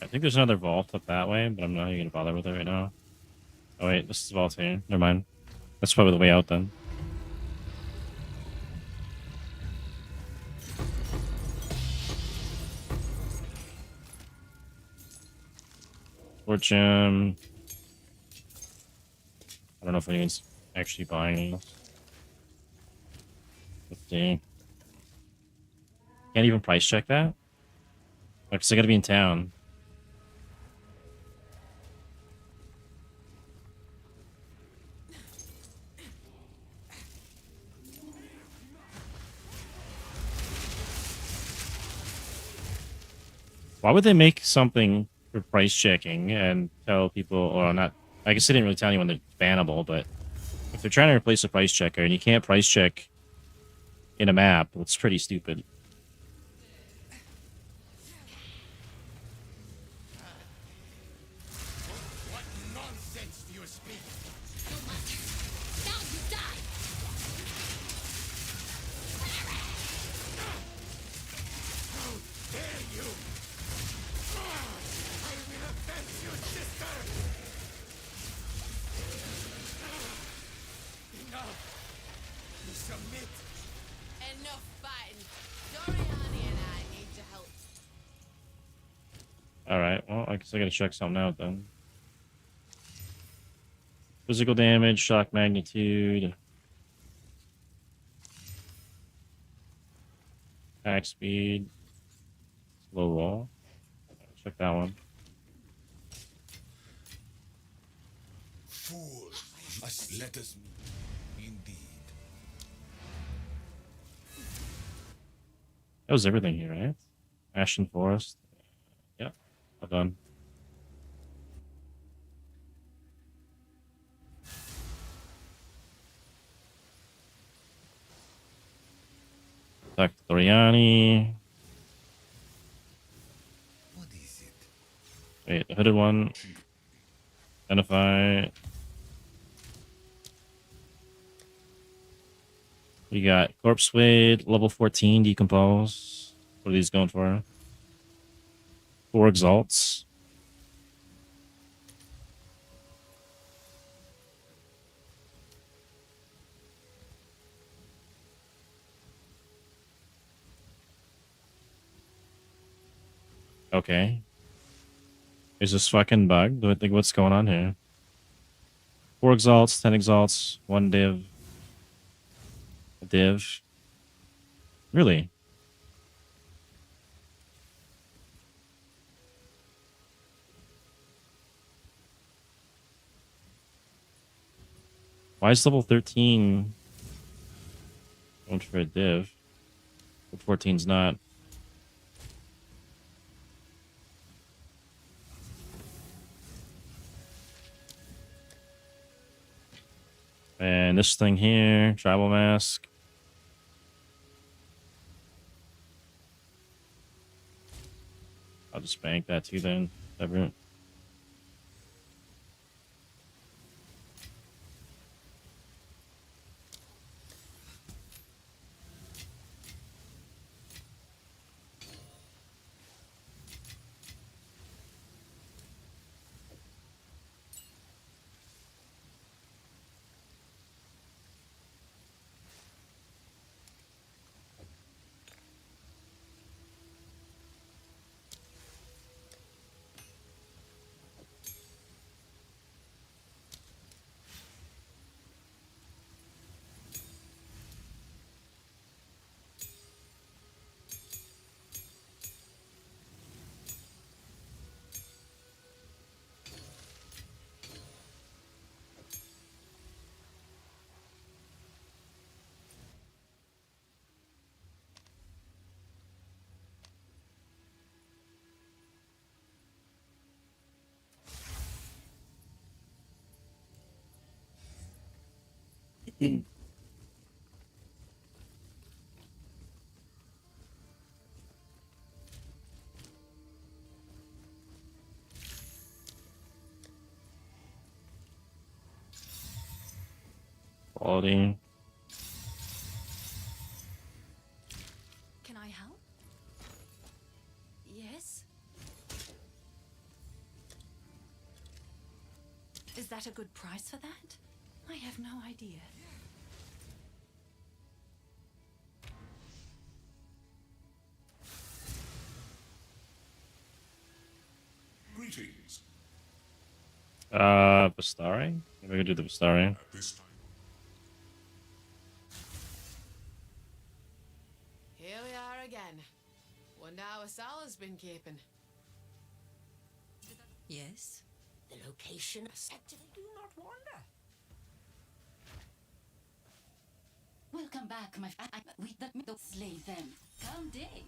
I think there's another vault up that way, but I'm not even gonna bother with it right now. Oh wait, this is the vault here. Never mind. That's probably the way out then. Fortune. I don't know if anyone's actually buying this. Let's see. Can't even price check that? Because I gotta be in town. Why would they make something for price checking and tell people, or not? I guess they didn't really tell anyone they're bannable, but if they're trying to replace a price checker and you can't price check in a map, it's pretty stupid. What nonsense do you speak? No matter. Now you die. How dare you! I will avenge you, sister! Enough! You submit! Enough fighting. Doriani and I need your help. Alright, well, I guess I gotta check something out then. Physical damage, shock magnitude, attack speed, slow roll. Check that one. Fool! Must let us indeed. That was everything here, right? Ashen Forest. Yeah, all done. Dr. Doriani. What is it? Wait, the hooded one. Identify. We got Corpse Wade, level 14, Decompose. What are these going for? 4 exalts. Okay. Is this fucking bugged? Do I think what's going on here? 4 exalts, 10 exalts, 1 div. A div. Really? Why is level 13 going for a div? But 14's not. And this thing here, tribal mask. I'll just bank that too then. Whatever. Quality. Can I help? Yes? Is that a good price for that? I have no idea. Greetings. Bastari? Maybe we could do the Bastari. At this time, Here we are again. Wonder how Asala's been keeping. Yes? The location actively do not wander. Welcome back, my we don't slay them. Come day.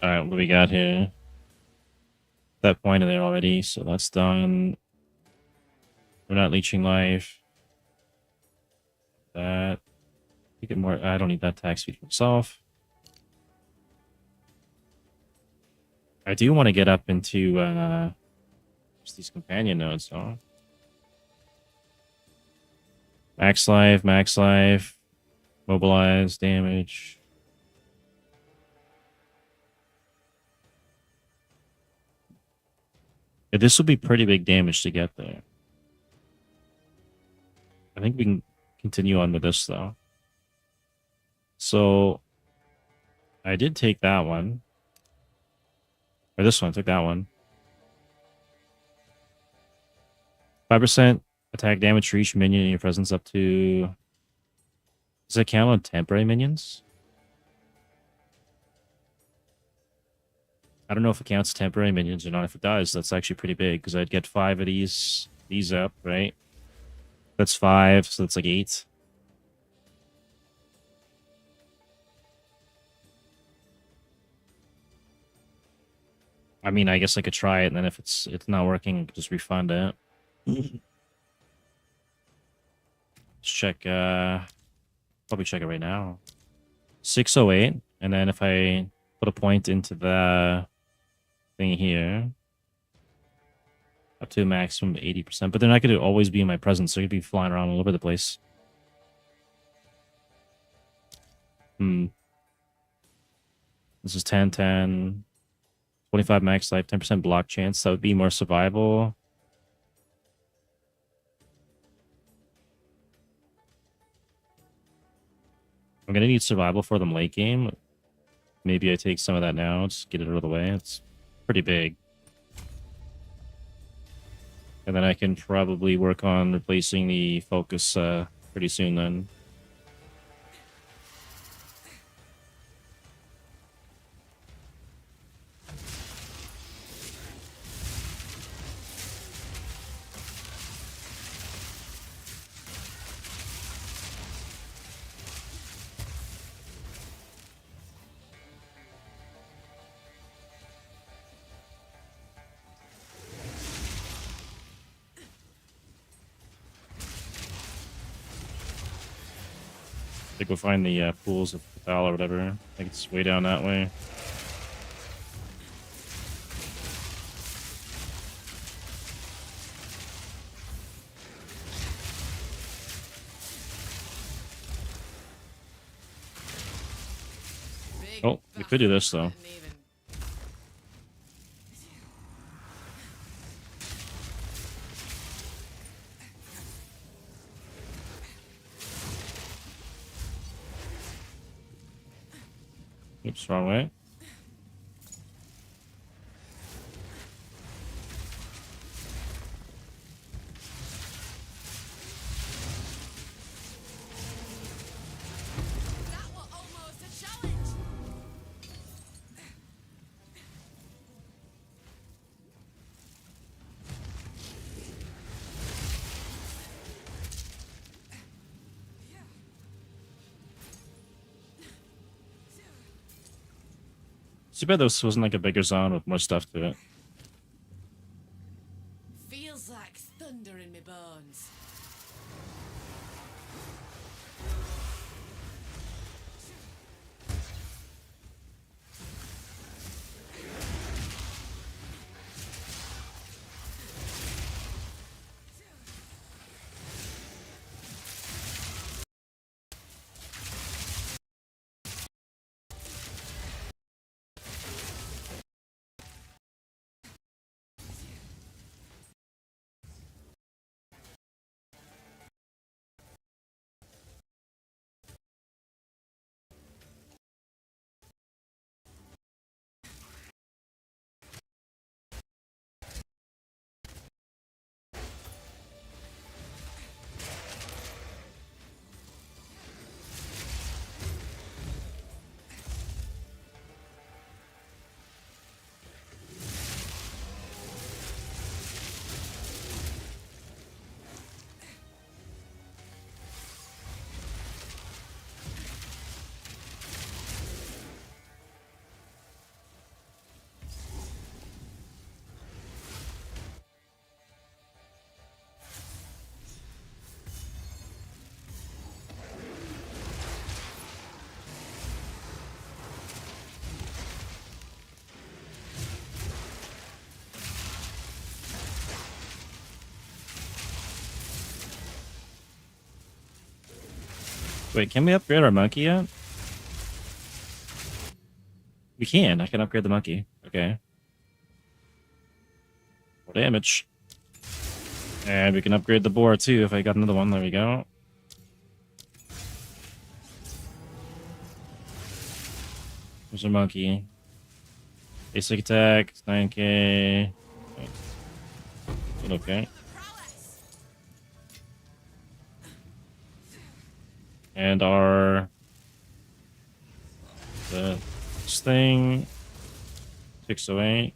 Alright, what do we got here? That point in there already, so that's done. We're not leeching life. That. You get more. I don't need that attack speed for myself. I do want to get up into just these companion nodes, though. Max life, mobilize, damage. Yeah, this will be pretty big damage to get there. I think we can continue on with this, though. So, I did take that one. Or this one, I took that one. 5% attack damage for each minion in your presence up to... Does that count on temporary minions? I don't know if it counts temporary minions or not. If it does, that's actually pretty big, because I'd get 5 of these up, right? That's 5, so that's like 8. I mean, I guess I could try it, and then if it's not working, just refund it. Let's check, probably check it right now. 608, and then if I put a point into the thing here, up to a maximum of 80%, but they're not going to always be in my presence, so they're going to be flying around all over the place. This is 10, 10. 25 max life, 10% block chance. That would be more survival. I'm going to need survival for them late game. Maybe I take some of that now. Just get it out of the way. It's pretty big. And then I can probably work on replacing the focus pretty soon then. To go find the pools of Pathal or whatever. I think it's way down that way. Big Oh, we could do this, though. bastard didn't even- Oops, wrong way. That was almost a challenge. Too bad this wasn't like a bigger zone with more stuff to it. Feels like thunder in my bones. Wait, can we upgrade our monkey yet? We can. I can upgrade the monkey. Okay. More damage. And we can upgrade the boar too if I got another one. There we go. There's our monkey. Basic attack, 9k. Okay. And our this thing 608.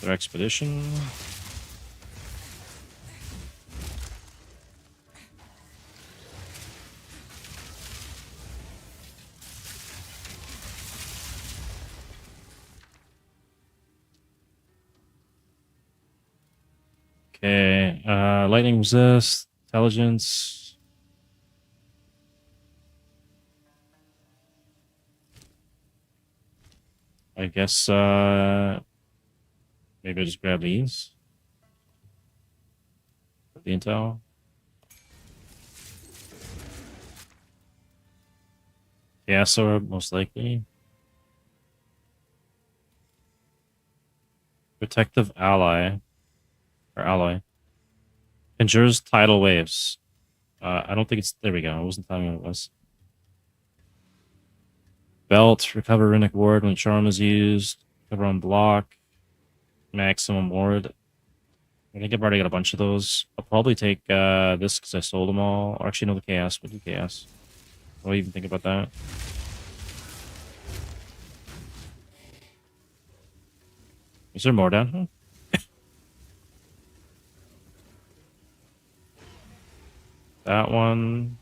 Their expedition. Okay, lightning resist, intelligence. I guess maybe I'll just grab these. The intel. Yeah, so most likely. Protective ally. Or alloy. Endures tidal waves. I don't think it's... There we go. I wasn't telling me what it was. Belt. Recover runic ward when charm is used. Recover on block. Maximum ward. I think I've already got a bunch of those. I'll probably take this because I sold them all. Or actually, no, the chaos. We'll do chaos. What do you even think about that? Is there more down here? That one.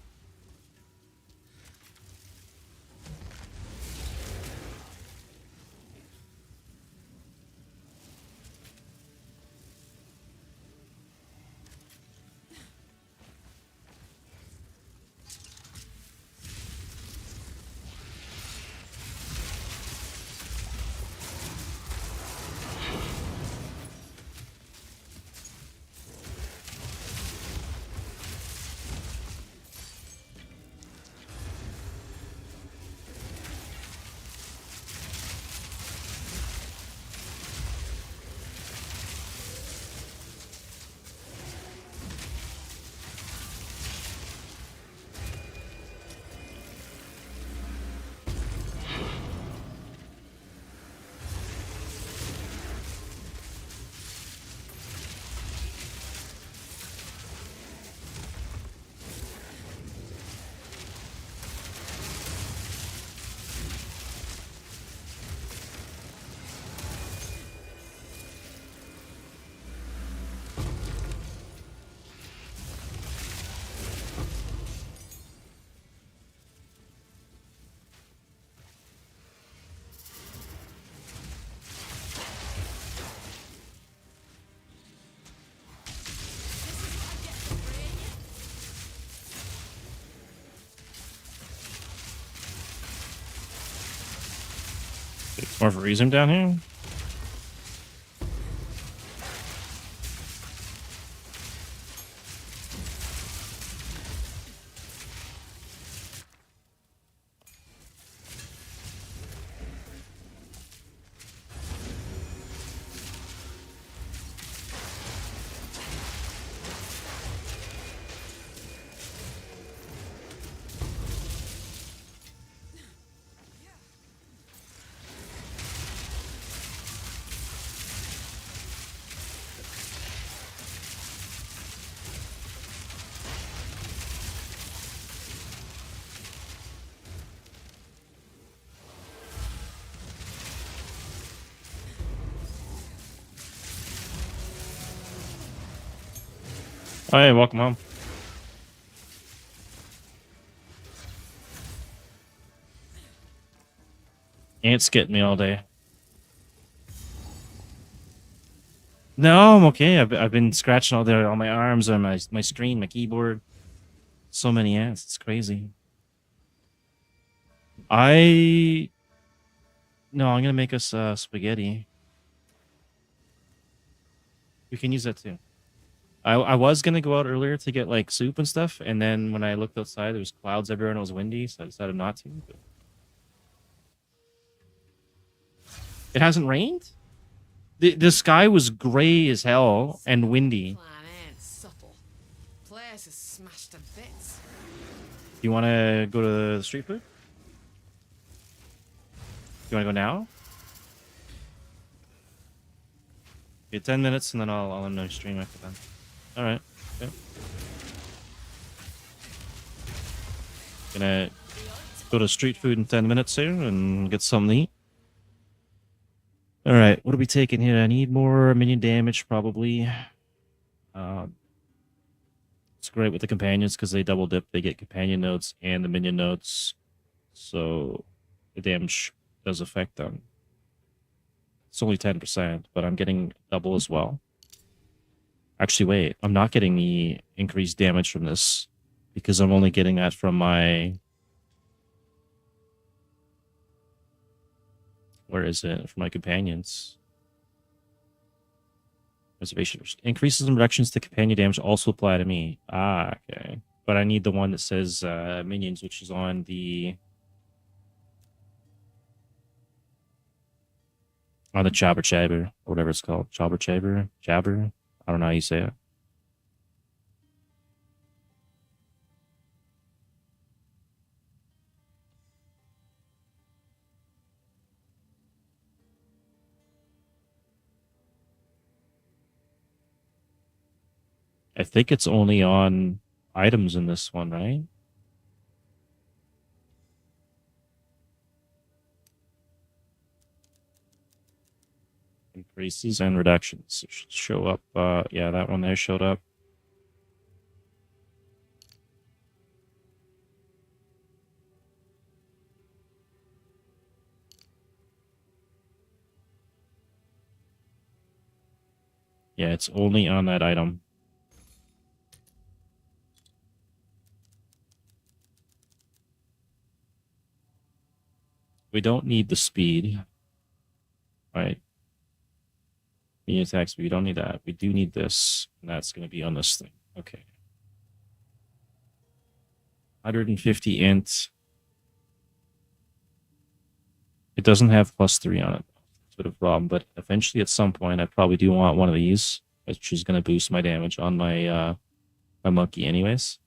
More of a reason down here? Oh, hey, welcome home. Ants getting me all day. No, I'm okay. I've been scratching all on my arms and my screen, my keyboard. So many ants. It's crazy. No, I'm gonna make us spaghetti. We can use that too. I was gonna go out earlier to get like soup and stuff, and then when I looked outside, there was clouds everywhere and it was windy, so I decided not to. But... It hasn't rained? The sky was gray as hell and windy. Plan ain't subtle. Place is smashed to bits. You want to go to the street food? You want to go now? Okay, 10 minutes and then I'll end my stream after that. All right. Okay. Gonna go to street food in 10 minutes here and get something to eat. All right, what are we taking here? I need more minion damage, probably. It's great with the companions because they double dip. They get companion notes and the minion notes. So the damage does affect them. It's only 10%, but I'm getting double as well. Actually, wait. I'm not getting the increased damage from this because I'm only getting that from my... Where is it? From my companions. Reservation. Increases and reductions to companion damage also apply to me. Ah, okay. But I need the one that says minions, which is on the... On the Jabber, or whatever it's called. Jabber. I don't know how you say it. I think it's only on items in this one, right? Increases and reductions should show up. Yeah, that one there showed up. Yeah, it's only on that item. We don't need the speed. Right. The attack speed, we don't need that. We do need this, and that's going to be on this thing. Okay. 150 int. It doesn't have +3 on it. It's a bit of a problem, but eventually at some point I probably do want one of these, which is going to boost my damage on my my monkey anyways.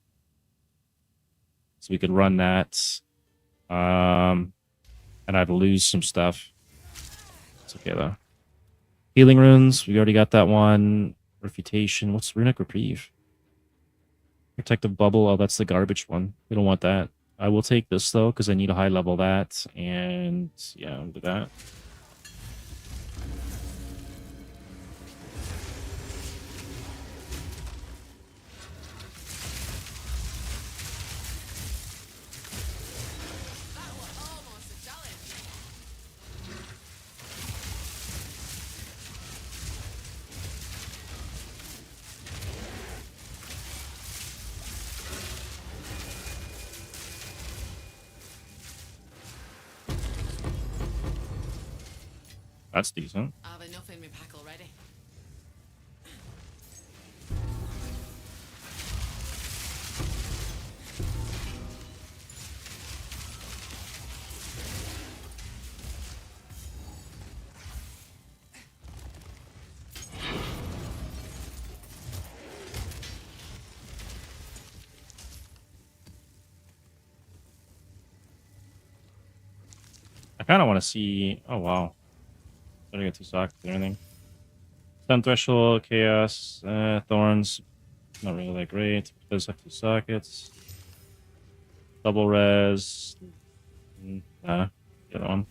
So we could run that. And I'd lose some stuff. It's okay though. Healing runes, we already got that one. Refutation, what's Runic Reprieve? Protective Bubble, oh, that's the garbage one. We don't want that. I will take this though, because I need a high level that, and yeah, I'll do that. That was almost a challenge. That's decent. I've enough in my pack already. I kind of want to see... Oh, wow. I don't get 2 sockets or anything. Stun Threshold, Chaos, Thorns. Not really that great. Does have 2 sockets. Double res. Nah, the other one.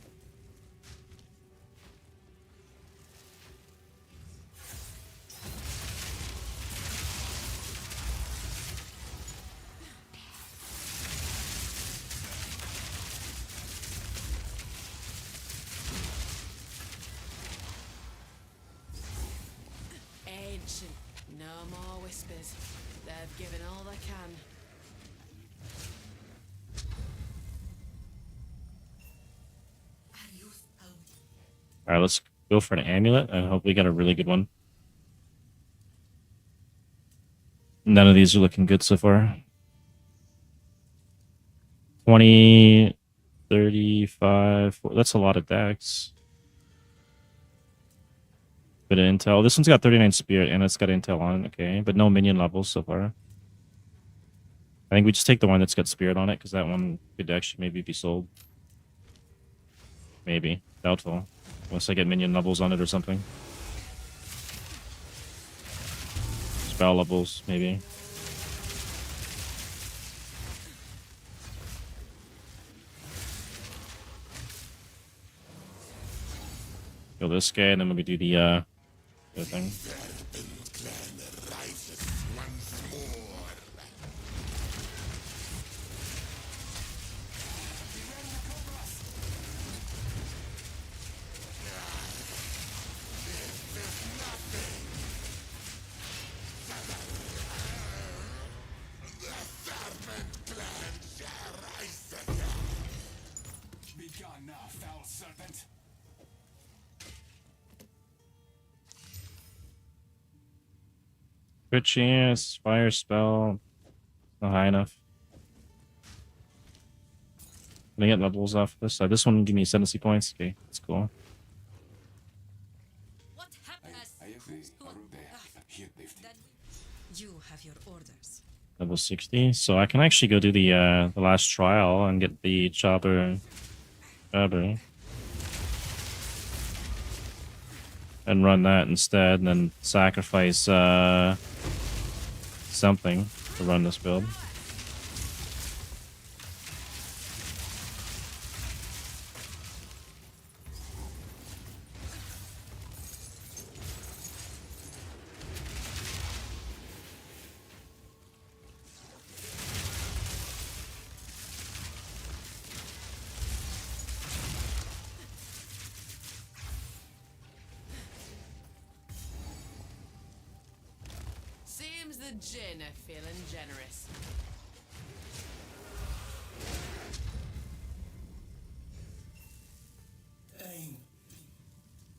action. No more whispers. They've given all they can. All right, let's go for an amulet and hope we get a really good one. None of these are looking good so far. 20, 35, 40, that's a lot of decks. Bit of intel. This one's got 39 spirit and it's got intel on it, okay, but no minion levels so far. I think we just take the one that's got spirit on it because that one could actually maybe be sold. Maybe. Doubtful. Unless I get minion levels on it or something. Spell levels, maybe. Kill this guy and then maybe do the other thing. Crit chance, fire spell, not high enough. Can I get levels off this? This one give me 70 points. Okay, that's cool. What happened? You have your orders. Level 60. So I can actually go do the last trial and get the chopper. And run that instead, and then sacrifice something to run this build. Seems the gin are feeling generous.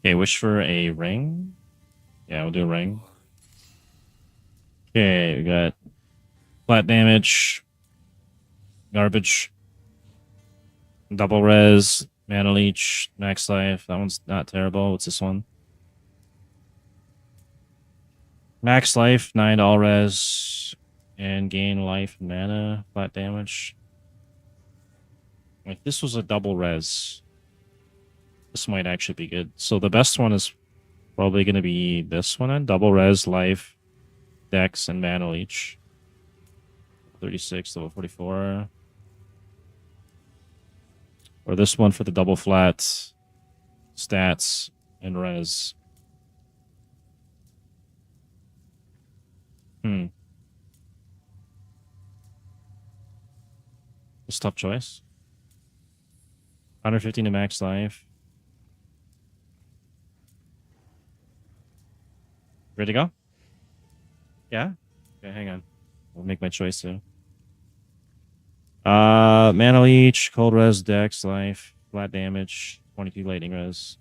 Okay, wish for a ring. Yeah, we'll do a ring. Okay, we got flat damage, garbage, double res, mana leech, max life. That one's not terrible. What's this one? Max life, 9 all res, and gain life and mana, flat damage. If this was a double res, this might actually be good. So the best one is probably going to be this one, double res, life, dex, and mana leech. 36, level 44. Or this one for the double flat, stats, and res. It's a tough choice. 115 to max life. Ready to go? Yeah? Okay, hang on. I'll make my choice too. Mana leech, cold res, dex, life, flat damage, 22 lightning res,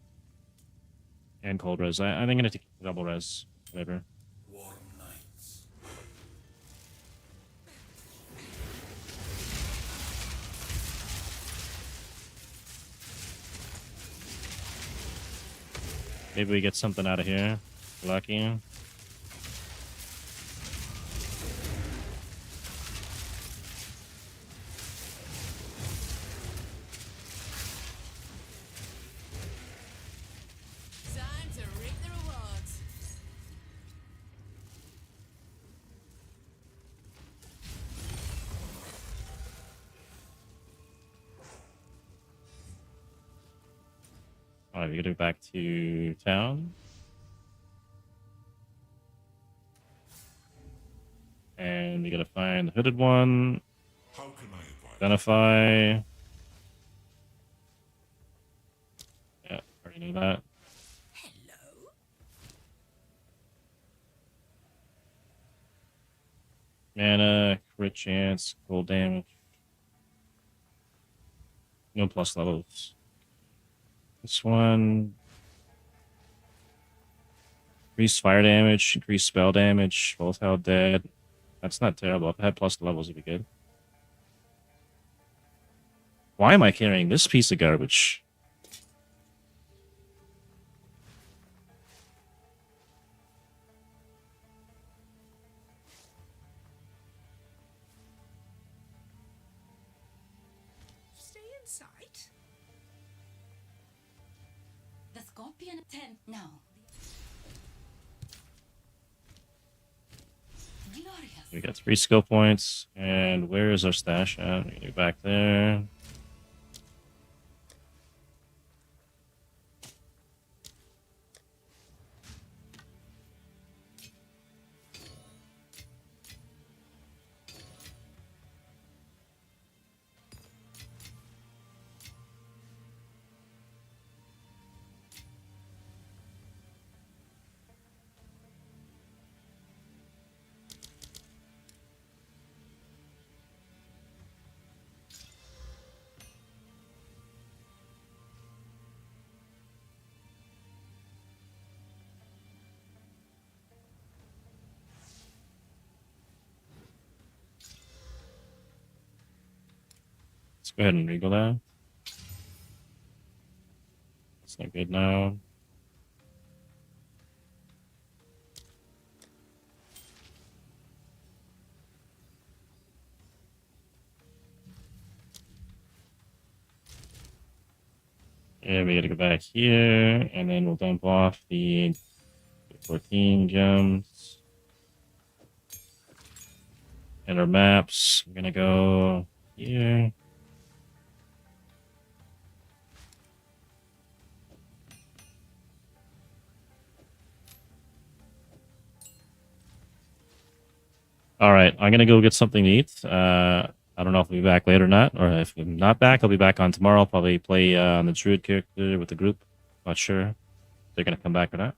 and cold res. I think I'm gonna take double res, whatever. Warm nights. Maybe we get something out of here. Lucky. Time to reap the rewards. Alright, we gotta go back to town. And we gotta find the hooded one. How can I advise? Identify. Yeah, already knew that. Hello. Mana, crit chance, cold damage. No plus levels. This one. Increased fire damage, increased spell damage, both held dead. That's not terrible. If I had plus levels, it'd be good. Why am I carrying this piece of garbage? Stay in sight. The scorpion 10 now. Glorious. We got 3 skill points. And where is our stash at? We can go back there. Let's go ahead and regal that. It's not good now. Yeah, we gotta go back here, and then we'll dump off the 14 gems. And our maps, we're gonna go here. All right, I'm gonna go get something to eat. I don't know if I'll be back later or not, or if I'm not back, I'll be back on tomorrow. I'll probably play on the Druid character with the group. Not sure if they're gonna come back or not.